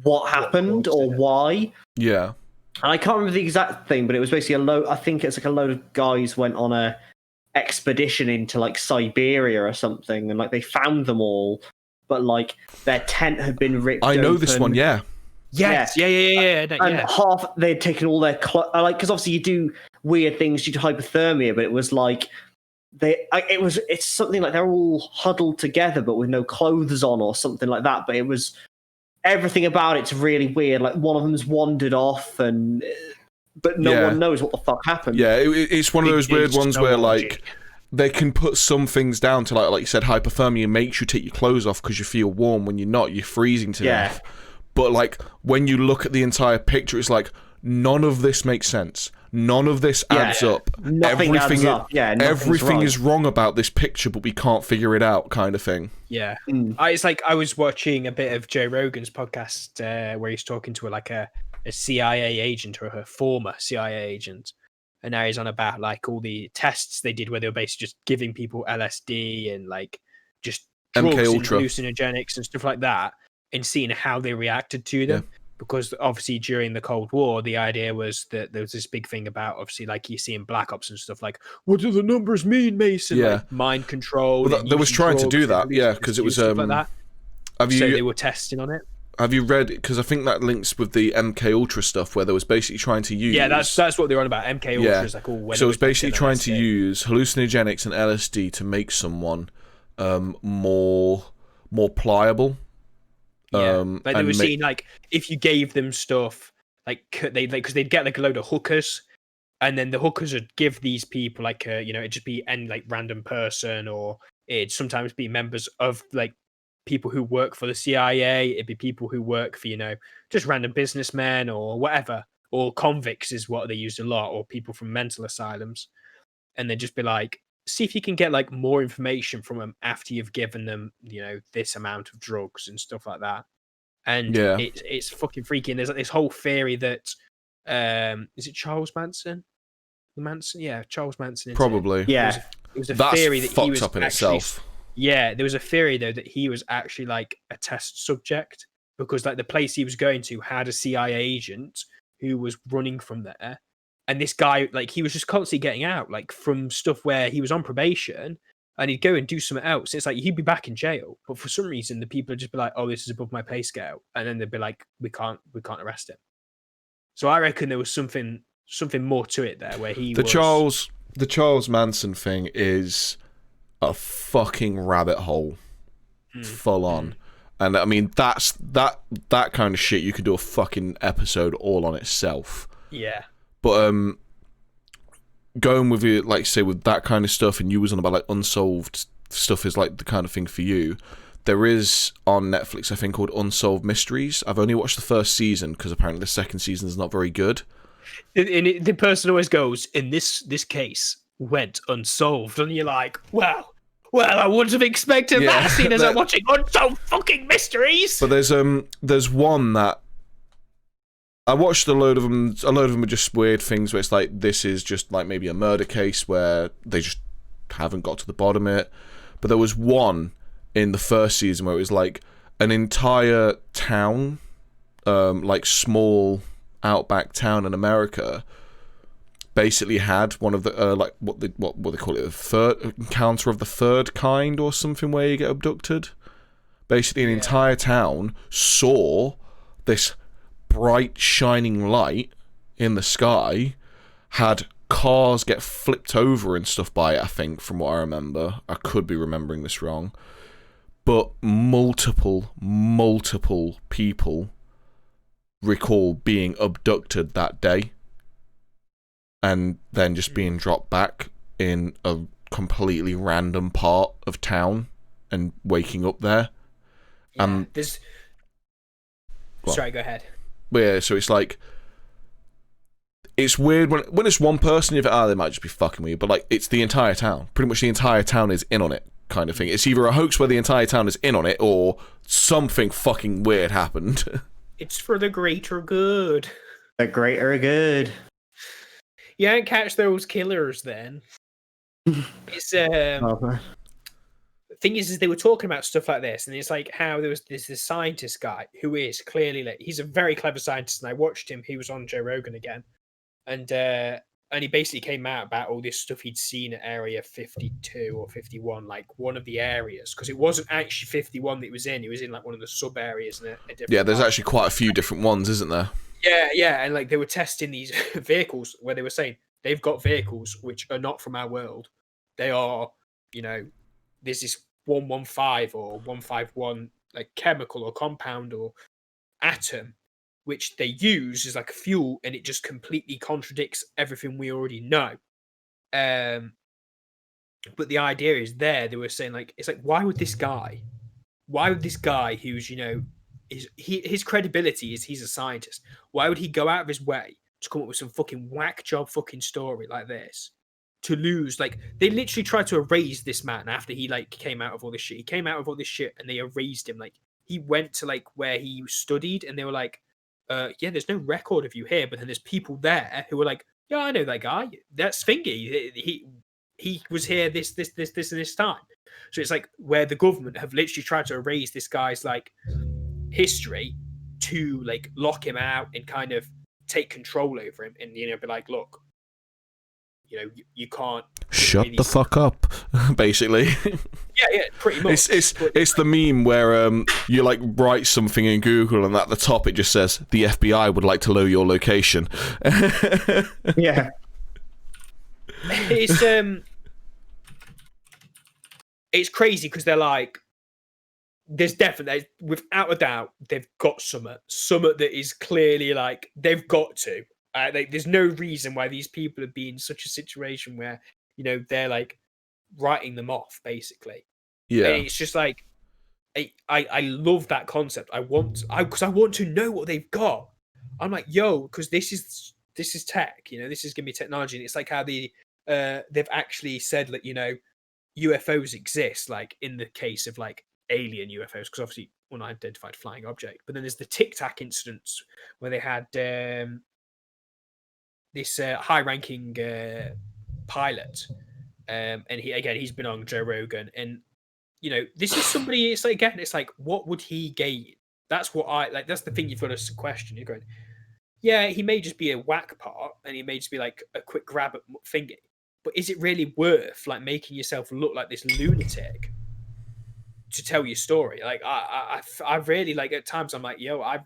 what happened caused or it. why. Yeah. And I can't remember the exact thing, but it was basically a load. I think it's like a load of guys went on a expedition into like Siberia or something, and like they found them all, but like their tent had been ripped. I know this open. one, yeah. Yes, yeah. And half they'd taken all their like because obviously you do weird things due to hypothermia, but it was like it's something like they're all huddled together but with no clothes on or something like that. But it was everything about it's really weird. Like one of them's wandered off, but no one knows what the fuck happened. Yeah, it's one of those weird It's ones no where logic. like they can put some things down to like you said, hypothermia makes you take your clothes off because you feel warm. When you're not, you're freezing to death. But like when you look at the entire picture, it's like none of this makes sense. None of this adds up. Nothing adds up. Yeah, everything right. is wrong about this picture, but we can't figure it out, kind of thing. Yeah, it's like I was watching a bit of Joe Rogan's podcast where he's talking to a CIA agent or a former CIA agent, and now he's on about like all the tests they did where they were basically just giving people LSD and like just drugs MK and Ultra. hallucinogenics and stuff like that, and seeing how they reacted to them. Yeah. Because obviously during the Cold War, the idea was that there was this big thing about obviously like you see in Black Ops and stuff like, what do the numbers mean, Mason? Yeah. Like, mind control. Well, they was trying to do that, yeah, because it was stuff like that. Have So you they were testing on it. have you read? Because I think that links with the MK Ultra stuff, where they was basically trying to use. Yeah, that's what they're on about. MK Ultra Yeah. is like all. So it's basically trying to use hallucinogenics and LSD to make someone more pliable. Yeah, like they and were seeing like if you gave them stuff like because they'd get like a load of hookers, and then the hookers would give these people like it'd just be any like random person, or it'd sometimes be members of like people who work for the CIA. It'd be people who work for just random businessmen or whatever, or convicts is what they used a lot, or people from mental asylums, and they'd just be like, see if you can get like more information from them after you've given them this amount of drugs and stuff like that. And it's fucking freaky. And there's like this whole theory that is it Charles Manson? Charles Manson. Probably. Yeah. It was a That's theory that fucked he was up in actually, itself. Yeah, there was a theory though that he was actually like a test subject, because like the place he was going to had a CIA agent who was running from there. And this guy, like, he was just constantly getting out, like, from stuff where he was on probation, and he'd go and do something else. It's like he'd be back in jail, but for some reason, the people would just be like, "Oh, this is above my pay scale," and then they'd be like, "We can't arrest him." So I reckon there was something more to it there, where the Charles Manson thing is a fucking rabbit hole, full on. And I mean, that's that kind of shit. You could do a fucking episode all on itself. Yeah. But going with it, like say with that kind of stuff, and you was on about like unsolved stuff is like the kind of thing for you. There is on Netflix, I think, called Unsolved Mysteries. I've only watched the first season because apparently the second season is not very good. And the person always goes, "In this case went unsolved," and you're like, "Well, I wouldn't have expected that, seeing as I'm watching Unsolved fucking Mysteries." But there's one that I watched a load of them. A load of them are just weird things where it's like this is just like maybe a murder case where they just haven't got to the bottom of it. But there was one in the first season where it was like an entire town, like small outback town in America, basically had one of the like what they call it, the third encounter of the third kind or something, where you get abducted. Basically, an entire town saw this bright shining light in the sky, had cars get flipped over and stuff by it, I think, from what I remember. I could be remembering this wrong. But multiple people recall being abducted that day and then just being dropped back in a completely random part of town and waking up there. There's... Sorry, go ahead. Yeah, so it's like, it's weird when it's one person, you think, they might just be fucking with you, but like, it's the entire town. Pretty much the entire town is in on it, kind of thing. It's either a hoax where the entire town is in on it, or something fucking weird happened. It's for the greater good. The greater good. You don't catch those killers then. It's Oh, man. the thing is they were talking about stuff like this, and it's like how there's this scientist guy who is clearly like he's a very clever scientist, and I watched him. He was on Joe Rogan again, and he basically came out about all this stuff he'd seen at Area 52 or 51, like one of the areas, because it wasn't actually 51 that it was in. It was in like one of the sub areas in a different. Yeah, there's part. actually quite a few different ones, isn't there? Yeah, and like they were testing these vehicles where they were saying they've got vehicles which are not from our world. They are, there's this 115 or 151 like chemical or compound or atom which they use as like a fuel, and it just completely contradicts everything we already know. But the idea is they were saying like it's like why would this guy who's his credibility is he's a scientist, why would he go out of his way to come up with some fucking whack job fucking story like this to lose? Like they literally tried to erase this man after he like came out of all this shit. He came out of all this shit and they erased him. Like he went to like where he studied and they were like, yeah, there's no record of you here. But then there's people there who were like, yeah, I know that guy. That's Fingy. He was here this and this time. So it's like where the government have literally tried to erase this guy's like history to like lock him out and kind of take control over him and be like, look, you can't shut the fuck up, basically. Yeah, pretty much. It's the meme where you like write something in Google and at the top it just says the FBI would like to know your location. Yeah. It's crazy because they're like, there's definitely, without a doubt, they've got something that is clearly like they've got to. There's no reason why these people would be in such a situation where they're like writing them off, basically. Yeah, and it's just like I love that concept. I want to know what they've got. I'm like, yo, because this is tech. This is gonna be technology, and it's like how they've actually said that UFOs exist, like in the case of like alien UFOs, because obviously unidentified flying object. But then there's the Tic Tac incidents where they had this high-ranking pilot, and he's been on Joe Rogan, and this is somebody. It's like it's like what would he gain? That's what I like. That's the thing you've got to question. You're going, yeah, he may just be a whack part, and he may just be like a quick grab at finger. But is it really worth like making yourself look like this lunatic to tell your story? Like I really like at times I'm like, yo, I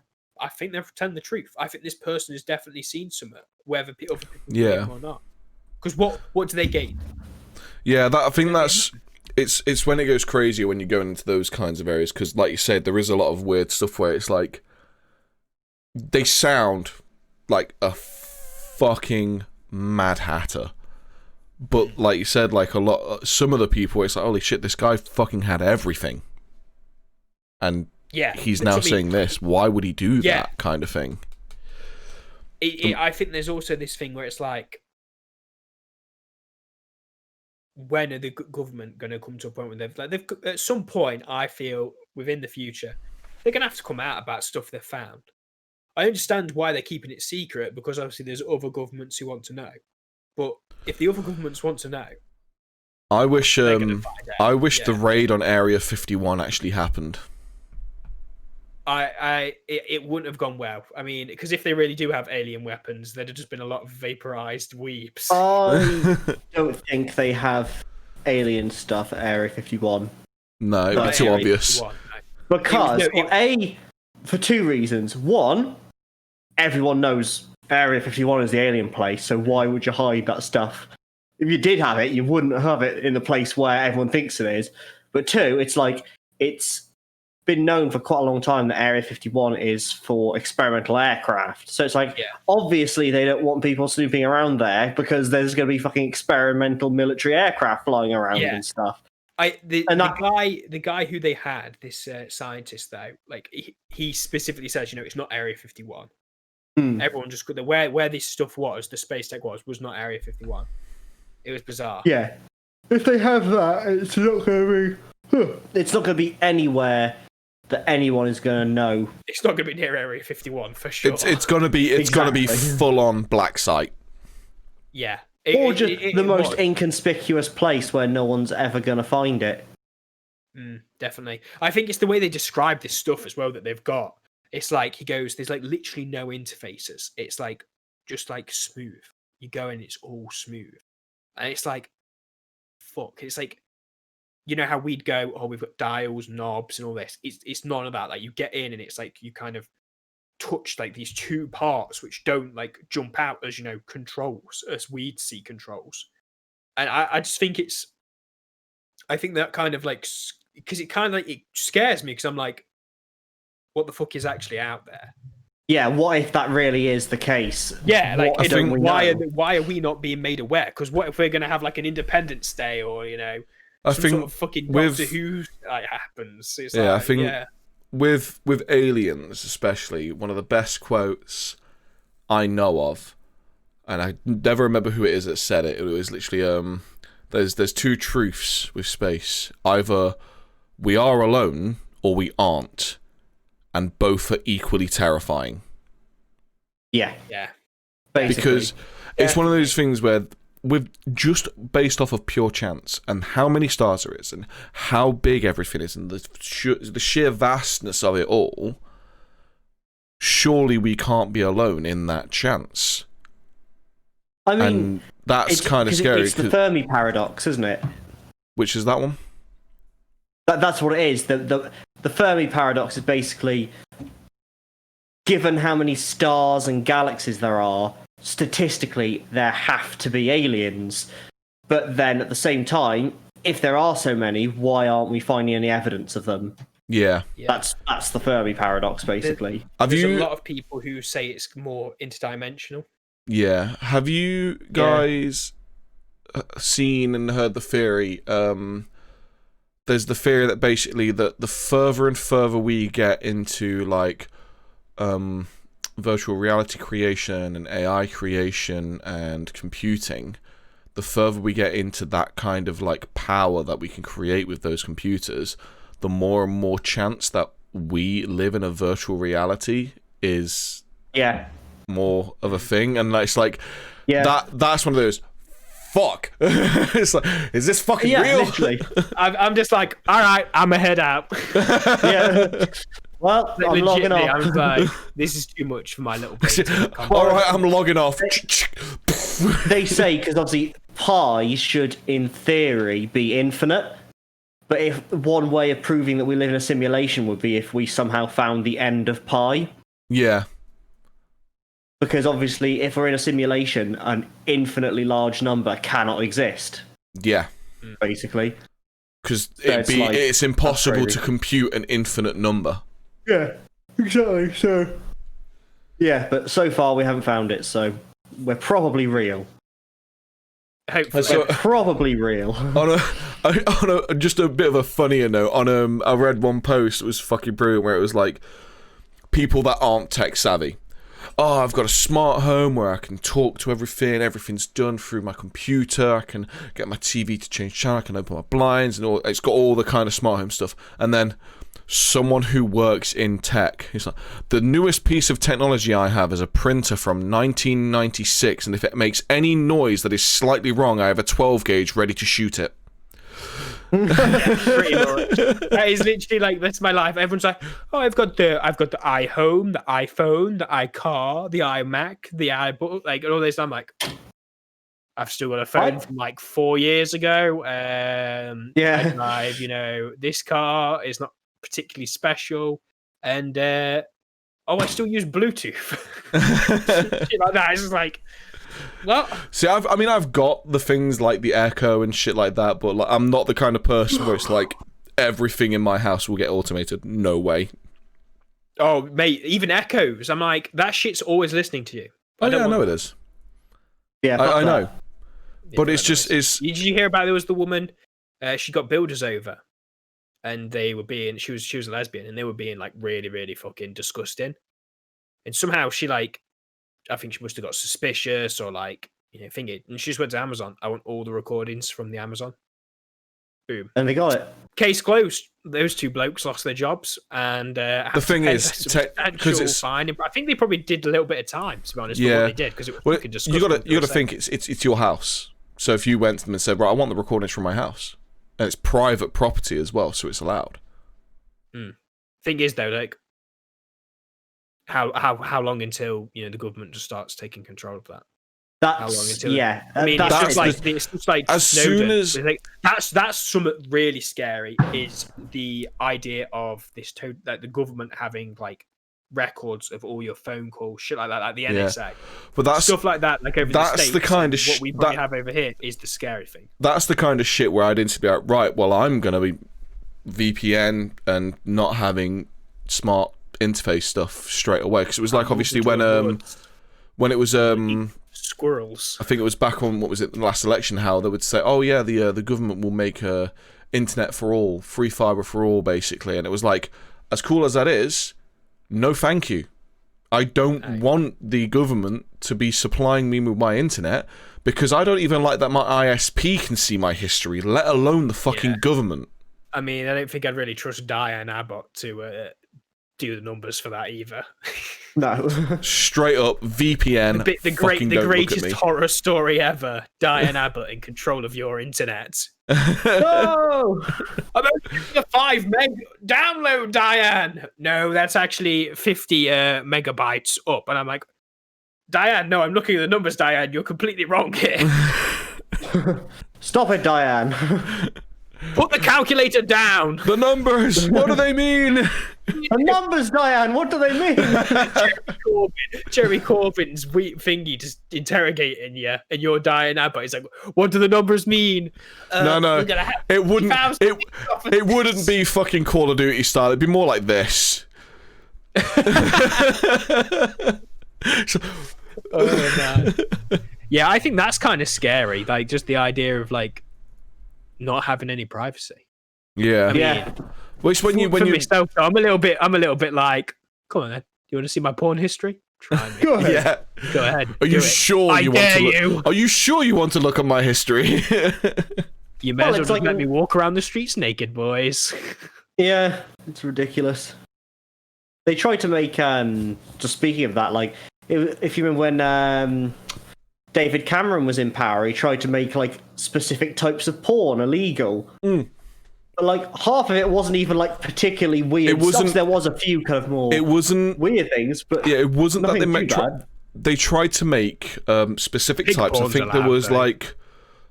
think they're telling the truth. I think this person has definitely seen something, whether other people believe or not. Because what do they gain? Yeah, I think that's it's when it goes crazier when you go into those kinds of areas. Because like you said, there is a lot of weird stuff where it's like they sound like a fucking Mad Hatter. But like you said, like some of the people, it's like, holy shit, this guy fucking had everything, and he's now saying this. Why would he do that kind of thing? I think there's also this thing where it's like, when are the government going to come to a point where they've at some point, I feel within the future, they're going to have to come out about stuff they've found. I understand why they're keeping it secret, because obviously there's other governments who want to know. But if the other governments want to know, I wish the raid on Area 51 actually happened. It wouldn't have gone well. I mean, because if they really do have alien weapons, there'd have just been a lot of vaporized weeps. I don't think they have alien stuff at Area 51. No, it'd be too obvious. 51, no. Because for two reasons. One, everyone knows Area 51 is the alien place, so why would you hide that stuff? If you did have it, you wouldn't have it in the place where everyone thinks it is. But two, it's like it's been known for quite a long time that Area 51 is for experimental aircraft. So it's like, obviously they don't want people snooping around there because there's going to be fucking experimental military aircraft flying around and stuff. The guy who they had, this scientist though, like he specifically says, it's not Area 51. Everyone just got where this stuff was, the space tech was not Area 51. It was bizarre. Yeah, if they have that, it's not going to be. It's not going to be anywhere that anyone is going to know. It's not going to be near Area 51 for sure. It's going to be full on black site. Yeah. Or just the most was. inconspicuous place where no one's ever going to find it. Definitely. I think it's the way they describe this stuff as well that they've got. It's like he goes, there's like literally no interfaces. It's like just like smooth. You go in, it's all smooth. And it's like, fuck. It's like, you know how we'd go, oh, we've got dials, knobs, and all this. It's none of that. Like you get in and it's like you kind of touch like these two parts which don't like jump out as, you know, controls, as we'd see controls. And I just think I think that kind of like, because it kind of like, it scares me because I'm like, what the fuck is actually out there? Yeah, what if that really is the case? Yeah, like What don't we know? why are we not being made aware? Because what if we're going to have like an Independence Day or, you know, I some think sort of fucking with Doctor Who like happens? It's yeah, like, I think yeah. with Aliens especially, one of the best quotes I know of, and I never remember who it is that said it. It was literally there's two truths with space. Either we are alone or we aren't, and both are equally terrifying. Yeah, Yeah. basically. Because it's one of those things where, with just based off of pure chance and how many stars there is and how big everything is and the sheer vastness of it all, surely we can't be alone in that chance. I mean, And that's kind of 'cause scary. It's the Fermi paradox, isn't it? Which is that one? That's what it is. The Fermi paradox is basically, given how many stars and galaxies there are, statistically there have to be aliens. But then at the same time, if there are so many, why aren't we finding any evidence of them? Yeah. That's the Fermi paradox, basically. There's a lot of people who say it's more interdimensional. Yeah. Have you guys seen and heard the theory? There's the theory that basically that the further and further we get into like virtual reality creation and AI creation and computing, the further we get into that kind of like power that we can create with those computers, the more and more chance that we live in a virtual reality is more of a thing. And it's like that's one of those fuck. It's like, is this fucking real? Literally. I'm just like, all right, I'm a head out. Yeah. Well, I'm logging off. I was like, this is too much for my little brain. All right, I'm logging off. They say, because obviously pi should, in theory, be infinite. But if one way of proving that we live in a simulation would be if we somehow found the end of pi. Yeah. Because obviously, if we're in a simulation, an infinitely large number cannot exist. Yeah. Basically. Because like, it's impossible crazy. to compute an infinite number. Yeah, exactly. So. Yeah, but so far we haven't found it, so we're probably real. Hopefully. So, Probably real. on a just a bit of a funnier note, I read one post that was fucking brilliant where it was like people that aren't tech savvy. Oh, I've got a smart home where I can talk to everything. Everything's done through my computer. I can get my TV to change channel. I can open my blinds and all. It's got all the kind of smart home stuff. And then someone who works in tech, he's like, the newest piece of technology I have is a printer from 1996, and if it makes any noise that is slightly wrong, I have a 12 gauge ready to shoot it. Pretty much. That is literally like, that's my life. Everyone's like, oh, I've got the iHome, the iPhone, the iCar, the iMac, the iBook, like, and all this. I'm like, I've still got a phone from like 4 years ago. I drive, you know, this car is not particularly special, and I still use Bluetooth. Shit like that. It's just like, well, see, I've got the things like the Echo and shit like that, but like, I'm not the kind of person where it's like everything in my house will get automated. No way. Oh, mate, even Echoes. I'm like, that shit's always listening to you. I know it is. Yeah, I know. Yeah, But it's just Did you hear about there was the woman? She got builders over, and they were being. She was a lesbian, and they were being like really, really fucking disgusting. And somehow she like, I think she must have got suspicious or like, you know, thingy. And she just went to Amazon. I want all the recordings from the Amazon. Boom. And they got it. Case closed. those two blokes lost their jobs, and The thing is, because it's fine. I think they probably did a little bit of time, to be honest, for Yeah. what they did, because it was well, fucking you disgusting. got to think it's your house. So if you went to them and said, right, I want the recordings from my house, and it's private property as well, so it's allowed. Thing is, though, like, how long until the government just starts taking control of that? How long That's until? I mean, that's it's just like as Snowden. soon as- It's like, that's something really scary. Is the idea of this that the government having like records of all your phone calls, shit like that, like the NSA, But that's stuff like that, like over that's the States. the kind of what we probably have over here is the scary thing. that's the kind of shit where I'd instantly be like, right, well, I'm gonna be VPN and not having smart interface stuff straight away, because it was like obviously when it was squirrels. I think it was back on, what was it, the last election, how they would say, oh yeah, the government will make internet for all, free fiber for all, basically. And it was like, as cool as that is, no thank you. I don't want the government to be supplying me with my internet, because I don't even like that my ISP can see my history, let alone the fucking government. I mean, I don't think I'd really trust Diane Abbott to do the numbers for that either. No. Straight up VPN. the fucking don't look at greatest me. horror story ever. Diane Abbott in control of your internet. No. I'm only the 5 meg download, Diane. No, that's actually 50 megabytes up. And I'm like, Diane, no, I'm looking at the numbers, Diane. You're completely wrong here. Stop it, Diane. Put the calculator down. The numbers, what do they mean? The numbers, Diane. What do they mean? Jerry Corbyn's thingy just interrogating you, and you're Diane Abbott. He's like, "What do the numbers mean?" No, we're gonna have it wouldn't. 50,000 It wouldn't be fucking Call of Duty style. It'd be more like this. Oh man. Yeah, I think that's kind of scary. Like, just the idea of like not having any privacy. Yeah. I mean, Yeah. Which when you myself, I'm a little bit like, come on, then. You want to see my porn history? Try me. Go ahead. yeah. Go ahead. Are you do it. sure I you want dare to look? you. Are you sure you want to look at my history? You may as well it's just like- let me walk around the streets naked, boys. Yeah, it's ridiculous. They tried to make just speaking of that, like if you remember when David Cameron was in power, he tried to make like specific types of porn illegal. But like half of it wasn't even like particularly weird. It wasn't- There was a few kind of more It wasn't. weird things, but Yeah, it wasn't that nothing they too bad. they tried to make specific Pig types. I porn's think there allowed, was though. like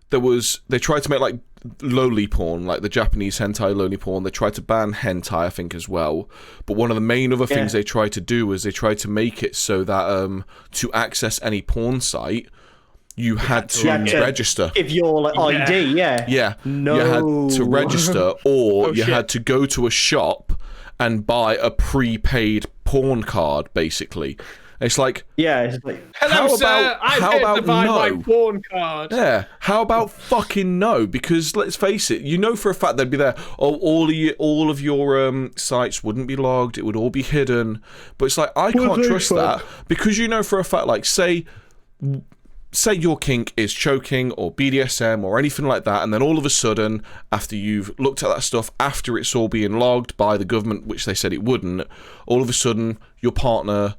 they tried to make like loli porn, like the Japanese hentai loli porn. They tried to ban hentai, I think, as well. But one of the main other things they tried to do was they tried to make it so that to access any porn site, you had to register. Give your like ID, yeah. Yeah, No. you had to register, or you shit. had to go to a shop and buy a prepaid porn card. Basically, it's like, Yeah, it's like Hello, sir. I'm how here about to buy my no? porn card. Yeah, how about fucking no? Because let's face it, you know for a fact they'd be there. Oh, all of your sites wouldn't be logged. It would all be hidden. But it's like, I can't trust that, because you know for a fact, like say your kink is choking or BDSM or anything like that, and then all of a sudden, after you've looked at that stuff, after it's all being logged by the government, which they said it wouldn't, all of a sudden your partner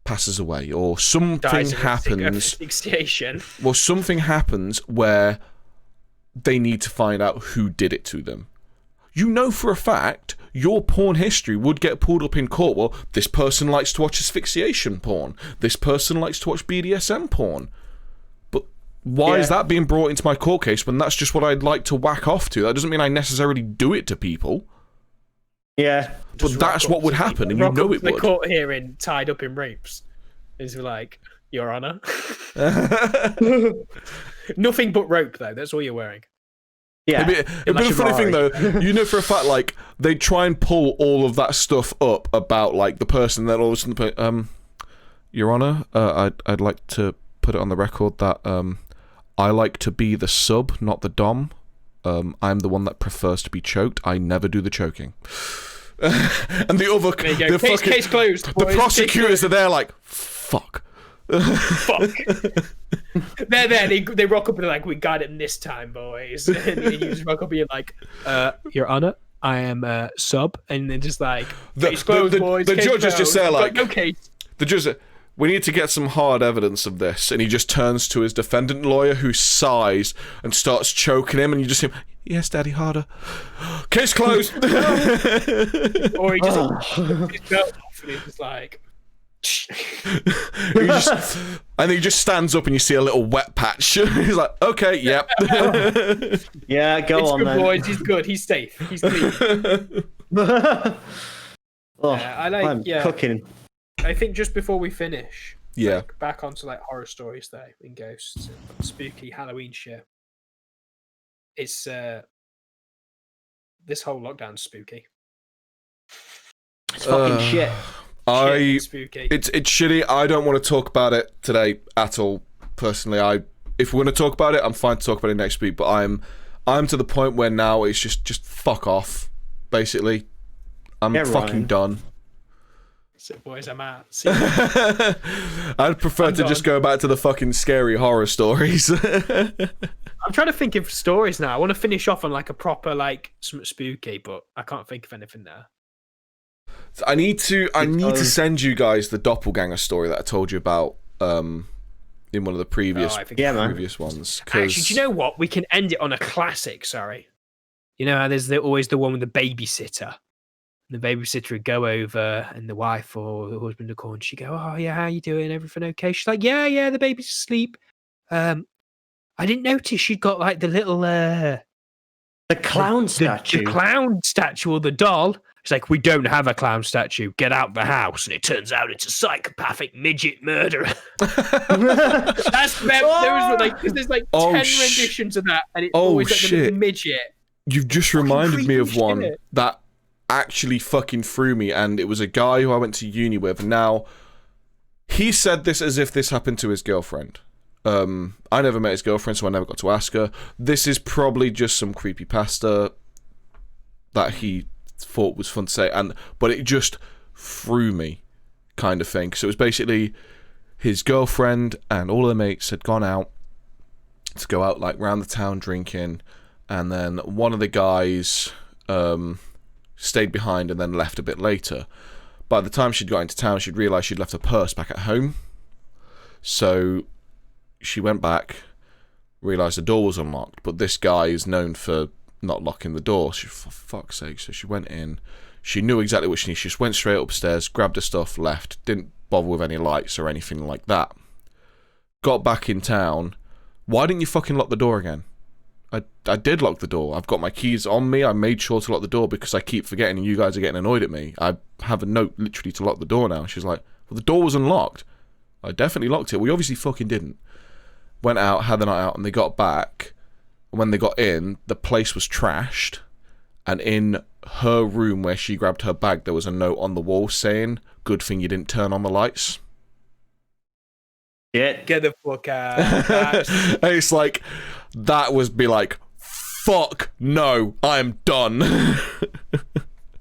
passes away or something Dies of happens. asphyxiation. Well, something happens where they need to find out who did it to them. You know for a fact your porn history would get pulled up in court. Well, this person likes to watch asphyxiation porn. This person likes to watch BDSM porn. But why is that being brought into my court case when that's just what I'd like to whack off to? That doesn't mean I necessarily do it to people. yeah. But that's what would happen, and you know it The would. court hearing tied up in ropes. Is like, Your Honor. Nothing but rope, though. That's all you're wearing. Yeah. It'd be a funny thing though. You know for a fact, like they try and pull all of that stuff up about like the person. Then all of a sudden, Your Honor, I'd like to put it on the record that I like to be the sub, not the dom. I'm the one that prefers to be choked. I never do the choking. And the other, There you go. Case closed. the boys. prosecutors are there like, fuck. Fuck. They're there. They rock up and they're like, "We got him this time, boys." And you just rock up and you're like, "Your Honor, I am a sub, and then just like The judge is just there like, okay. The judge, we need to get some hard evidence of this, and he just turns to his defendant lawyer, who sighs and starts choking him, and you just hear, yes, Daddy, harder. Case closed. Or he just his belt off, and he's just like. And he just stands up and you see a little wet patch. He's like, okay, yep. Yeah, go it's on good, then. boys. He's good. He's safe. He's clean. I like. I'm cooking. I think just before we finish, Yeah. like, back onto like horror stories though, and ghosts and spooky Halloween shit. It's this whole lockdown's spooky. It's fucking shit. Shit, spooky. It's shitty. I don't want to talk about it today at all. Personally, if we're going to talk about it, I'm fine to talk about it next week. But I'm to the point where now it's just fuck off. Basically, I'm fucking done. So boys, I'm out. See I'd prefer to just go back to the fucking scary horror stories. I'm trying to think of stories now. I want to finish off on like a proper like something spooky, but I can't think of anything there. I need to send you guys the doppelganger story that I told you about in one of the previous ones. Actually, do you know what? We can end it on a classic. Sorry, you know how there's always the one with the babysitter. The babysitter would go over, and the wife or the husband would call, and she'd go, "Oh yeah, how you doing? Everything okay?" She's like, "Yeah, the baby's asleep." I didn't notice she'd got like the little the clown statue. The clown statue or the doll. It's like, we don't have a clown statue. Get out the house. And it turns out it's a psychopathic midget murderer. That's there's like 10 renditions of that, and it's always like the midget. You've just reminded me of one that actually fucking threw me, and it was a guy who I went to uni with. Now, he said this as if this happened to his girlfriend. I never met his girlfriend, so I never got to ask her. This is probably just some creepypasta that he thought was fun to say, but it just threw me, kind of thing. So it was basically his girlfriend and all of their mates had gone out to go out like round the town drinking, and then one of the guys stayed behind and then left a bit later. By the time she'd got into town, she'd realised she'd left her purse back at home. So she went back, realised the door was unlocked, but this guy is known for not locking the door. She, for fuck's sake. So she went in. She knew exactly what she needed. She just went straight upstairs, grabbed her stuff, left. Didn't bother with any lights or anything like that. Got back in town. Why didn't you fucking lock the door again? I did lock the door. I've got my keys on me. I made sure to lock the door because I keep forgetting and you guys are getting annoyed at me. I have a note literally to lock the door now. She's like, well, the door was unlocked. I definitely locked it. We obviously fucking didn't. Went out, had the night out, and they got back. When they got in, the place was trashed. And in her room where she grabbed her bag, there was a note on the wall saying, good thing you didn't turn on the lights. Yeah. Get the fuck out. And it's like, that was be like, fuck no, I'm done.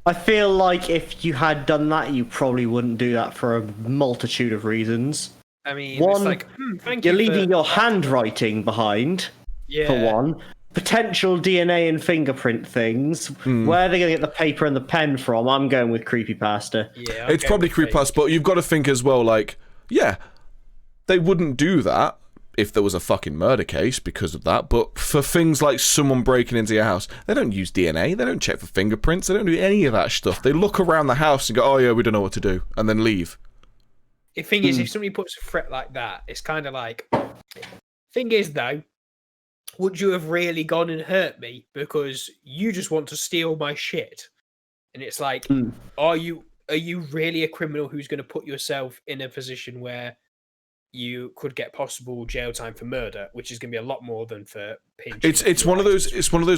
I feel like if you had done that, you probably wouldn't do that for a multitude of reasons. I mean, one, it's like, thank you're you leaving your handwriting behind, for one. Potential DNA and fingerprint things. Where are they going to get the paper and the pen from? I'm going with creepypasta. Yeah, it's probably creepypasta, but you've got to think as well, like, yeah, they wouldn't do that if there was a fucking murder case because of that, but for things like someone breaking into your house, they don't use DNA, they don't check for fingerprints, they don't do any of that stuff. They look around the house and go, oh yeah, we don't know what to do, and then leave. The thing is, if somebody puts a threat like that, it's kind of like... Thing is, though, would you have really gone and hurt me because you just want to steal my shit? And it's like, are you really a criminal who's going to put yourself in a position where you could get possible jail time for murder, which is going to be a lot more than for pinching? It's one of those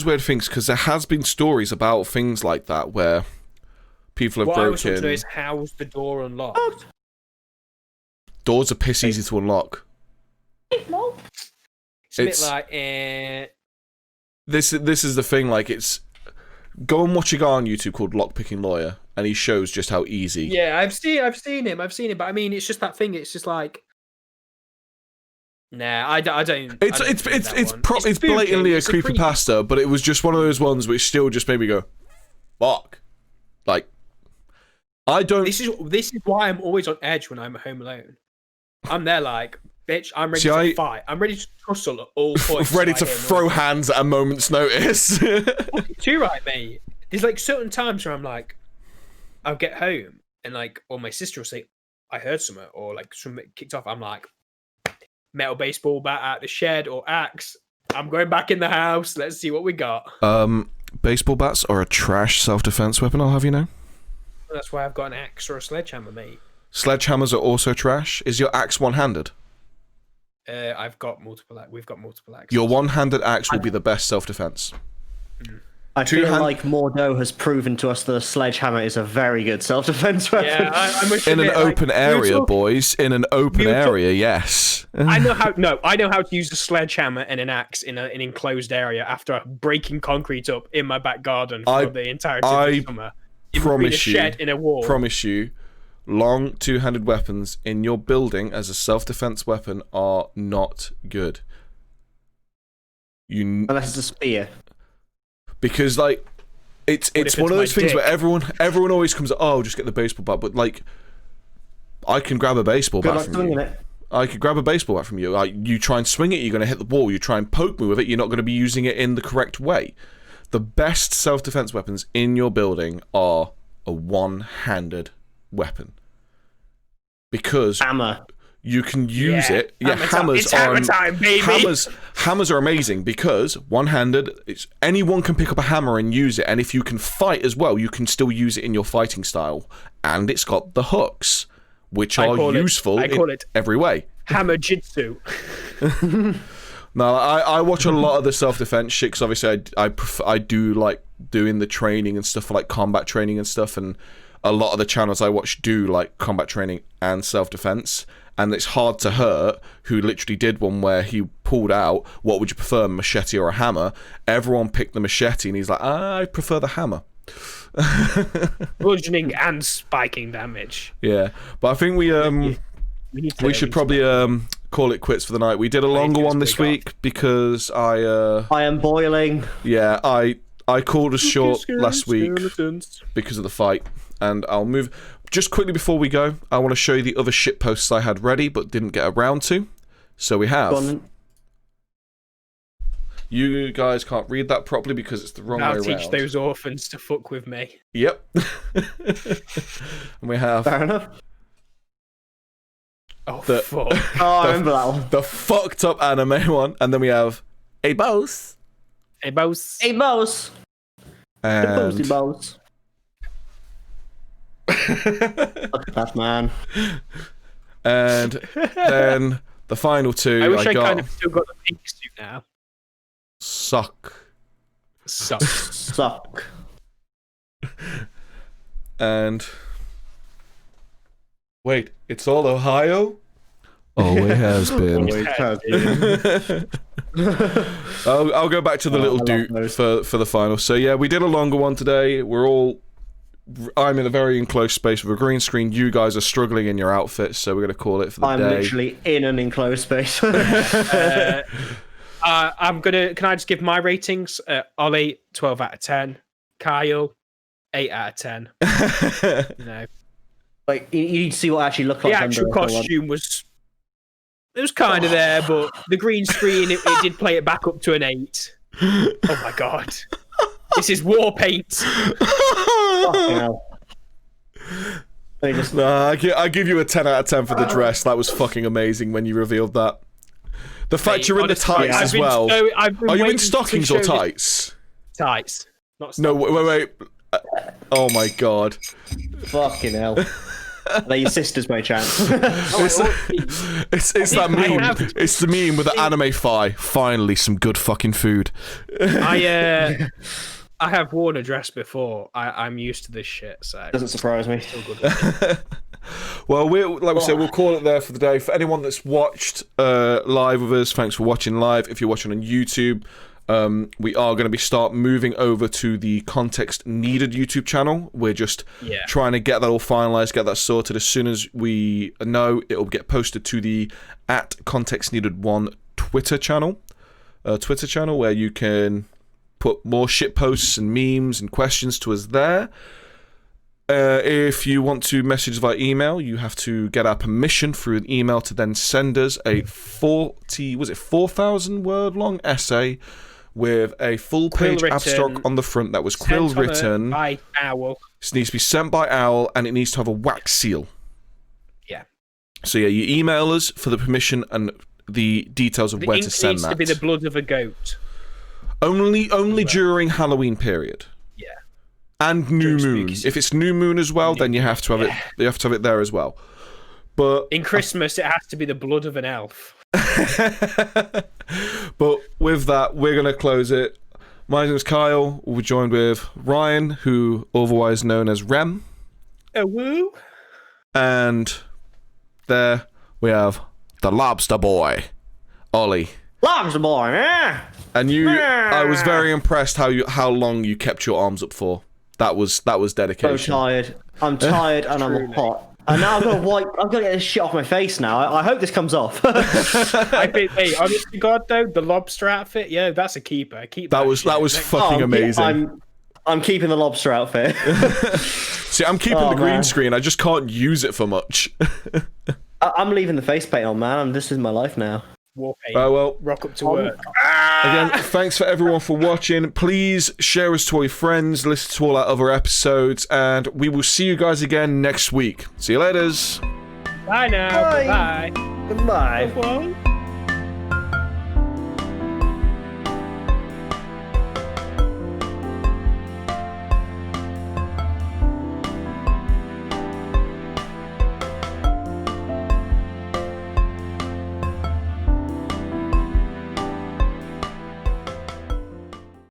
weird things, because there has been stories about things like that where people have broken. What I was want to know is, how's the door unlocked? Doors are piss easy to unlock. It's a bit like, This is the thing, like, it's... Go and watch a guy on YouTube called Lockpicking Lawyer, and he shows just how easy... Yeah, I've seen him, but I mean, it's just that thing, it's just like... Nah, I don't... It's blatantly a creepypasta, but it was just one of those ones which still just made me go... fuck. Like, I don't. This is why I'm always on edge when I'm at home alone. I'm there like, bitch, I'm ready See, to fight. I'm ready to tussle at all points. ready to throw hands at a moment's notice. Too right, mate. There's like certain times where I'm like, I'll get home and like, or my sister will say, I heard something, or like something kicked off. I'm like, metal baseball bat out the shed or axe. I'm going back in the house. Let's see what we got. Baseball bats are a trash self-defense weapon, I'll have you know. That's why I've got an axe or a sledgehammer, mate. Sledgehammers are also trash. Is your axe one-handed? I've got multiple. We've got multiple axes. Your one-handed axe will be the best self-defense. I feel like Mordo has proven to us that a sledgehammer is a very good self-defense weapon. Yeah, I must In an admit, like, open area, boys. In an open area, yes. I know how to use a sledgehammer and an axe in an enclosed area after breaking concrete up in my back garden for the entirety of the summer. In between a shed in a wall. Promise you, long two-handed weapons in your building as a self-defense weapon are not good. Unless it's a spear. Because like it's one of those things where everyone always comes, oh, just get the baseball bat, but like I can grab a baseball bat from you. I could grab a baseball bat from you. Like, you try and swing it, you're going to hit the ball. You try and poke me with it, you're not going to be using it in the correct way. The best self-defense weapons in your building are a one-handed weapon. Because hammer. You can use it. Yeah, hammers are hammer time, baby. Hammers are amazing because one-handed. Anyone can pick up a hammer and use it, and if you can fight as well, you can still use it in your fighting style. And it's got the hooks, which are useful in every way. Hammer jitsu. No, I watch a lot of the self-defense shit because obviously I do like doing the training and stuff for like combat training and stuff, and a lot of the channels I watch do like combat training and self-defense. And it's Hard to Hurt, who literally did one where he pulled out, what would you prefer, a machete or a hammer? Everyone picked the machete, and he's like, I prefer the hammer. Bludgeoning and spiking damage. Yeah, but I think we should probably call it quits for the night. We did a longer one this week because I am boiling. Yeah, I called us short last week because of the fight, and I'll move. Just quickly before we go, I want to show you the other shit posts I had ready but didn't get around to. So we have. You guys can't read that properly because it's the wrong way around. I'll teach those orphans to fuck with me. Yep. And we have. Fair enough. Oh, fuck. I remember that one. The fucked up anime one. And then we have. Hey, boss. Hey, boss. Hey, boss. And. The bossy boss. Look at that, man. And then the final two. I wish I kind of still got the pink suit now. Suck. And wait, it's all Ohio? Always has been. I'll go back to the little dude for the final. So yeah, we did a longer one today. I'm in a very enclosed space with a green screen. You guys are struggling in your outfits, so we're going to call it for the day. I'm literally in an enclosed space. I'm gonna. Can I just give my ratings? Ollie, 12 out of 10. Kyle, 8 out of 10. No, like you need to see what I actually look like. The actual costume was kind of there, but the green screen it did play it back up to an 8. Oh my god, this is war paint. I give you a 10 out of 10 for the dress. That was fucking amazing when you revealed that. The fact you're in the tights as well. Are you in stockings or tights? Tights. Not stockings. No, wait. Oh my god. Fucking hell. They're your sisters by chance. It's that meme. It's the meme with the anime fi. Finally, some good fucking food. I have worn a dress before. I'm used to this shit, so doesn't surprise me. Well, like we said, we'll call it there for the day. For anyone that's watched live with us, thanks for watching live. If you're watching on YouTube, we are going to start moving over to the Context Needed YouTube channel. We're just trying to get that all finalized, get that sorted. As soon as we know, it'll get posted to the @ContextNeeded1 Twitter channel where you can put more shit posts and memes and questions to us there. If you want to message via email, you have to get our permission through an email to then send us a 4,000 word long essay with a full page abstract on the front that was quill written. By Owl. It needs to be sent by Owl, and it needs to have a wax seal. Yeah. So yeah, you email us for the permission and the details of where to send that. It needs to be the blood of a goat. Only during Halloween period. Yeah. And new moon. If it's new moon as well, then you have to have it. You have to have it there as well. But in Christmas, it has to be the blood of an elf. But with that, we're going to close it. My name is Kyle. We'll be joined with Ryan, who otherwise known as Rem. Oh, woo. And there we have the Lobster Boy, Ollie. Lobster Boy, yeah. And I was very impressed how long you kept your arms up for. That was dedication. So tired. I'm tired and I'm hot. And now I've got to get this shit off my face now. I hope this comes off. I think, hey, honest to God though, the lobster outfit, yeah, that's a keeper. That was fucking amazing. I'm keeping the lobster outfit. See, I'm keeping the green screen. I just can't use it for much. I'm leaving the face paint on, man. This is my life now. War paint. Well, rock up to work. Again, thanks for everyone for watching. Please share us to all your friends, listen to all our other episodes, and we will see you guys again next week. See you later. Bye now. Bye. Bye. Goodbye.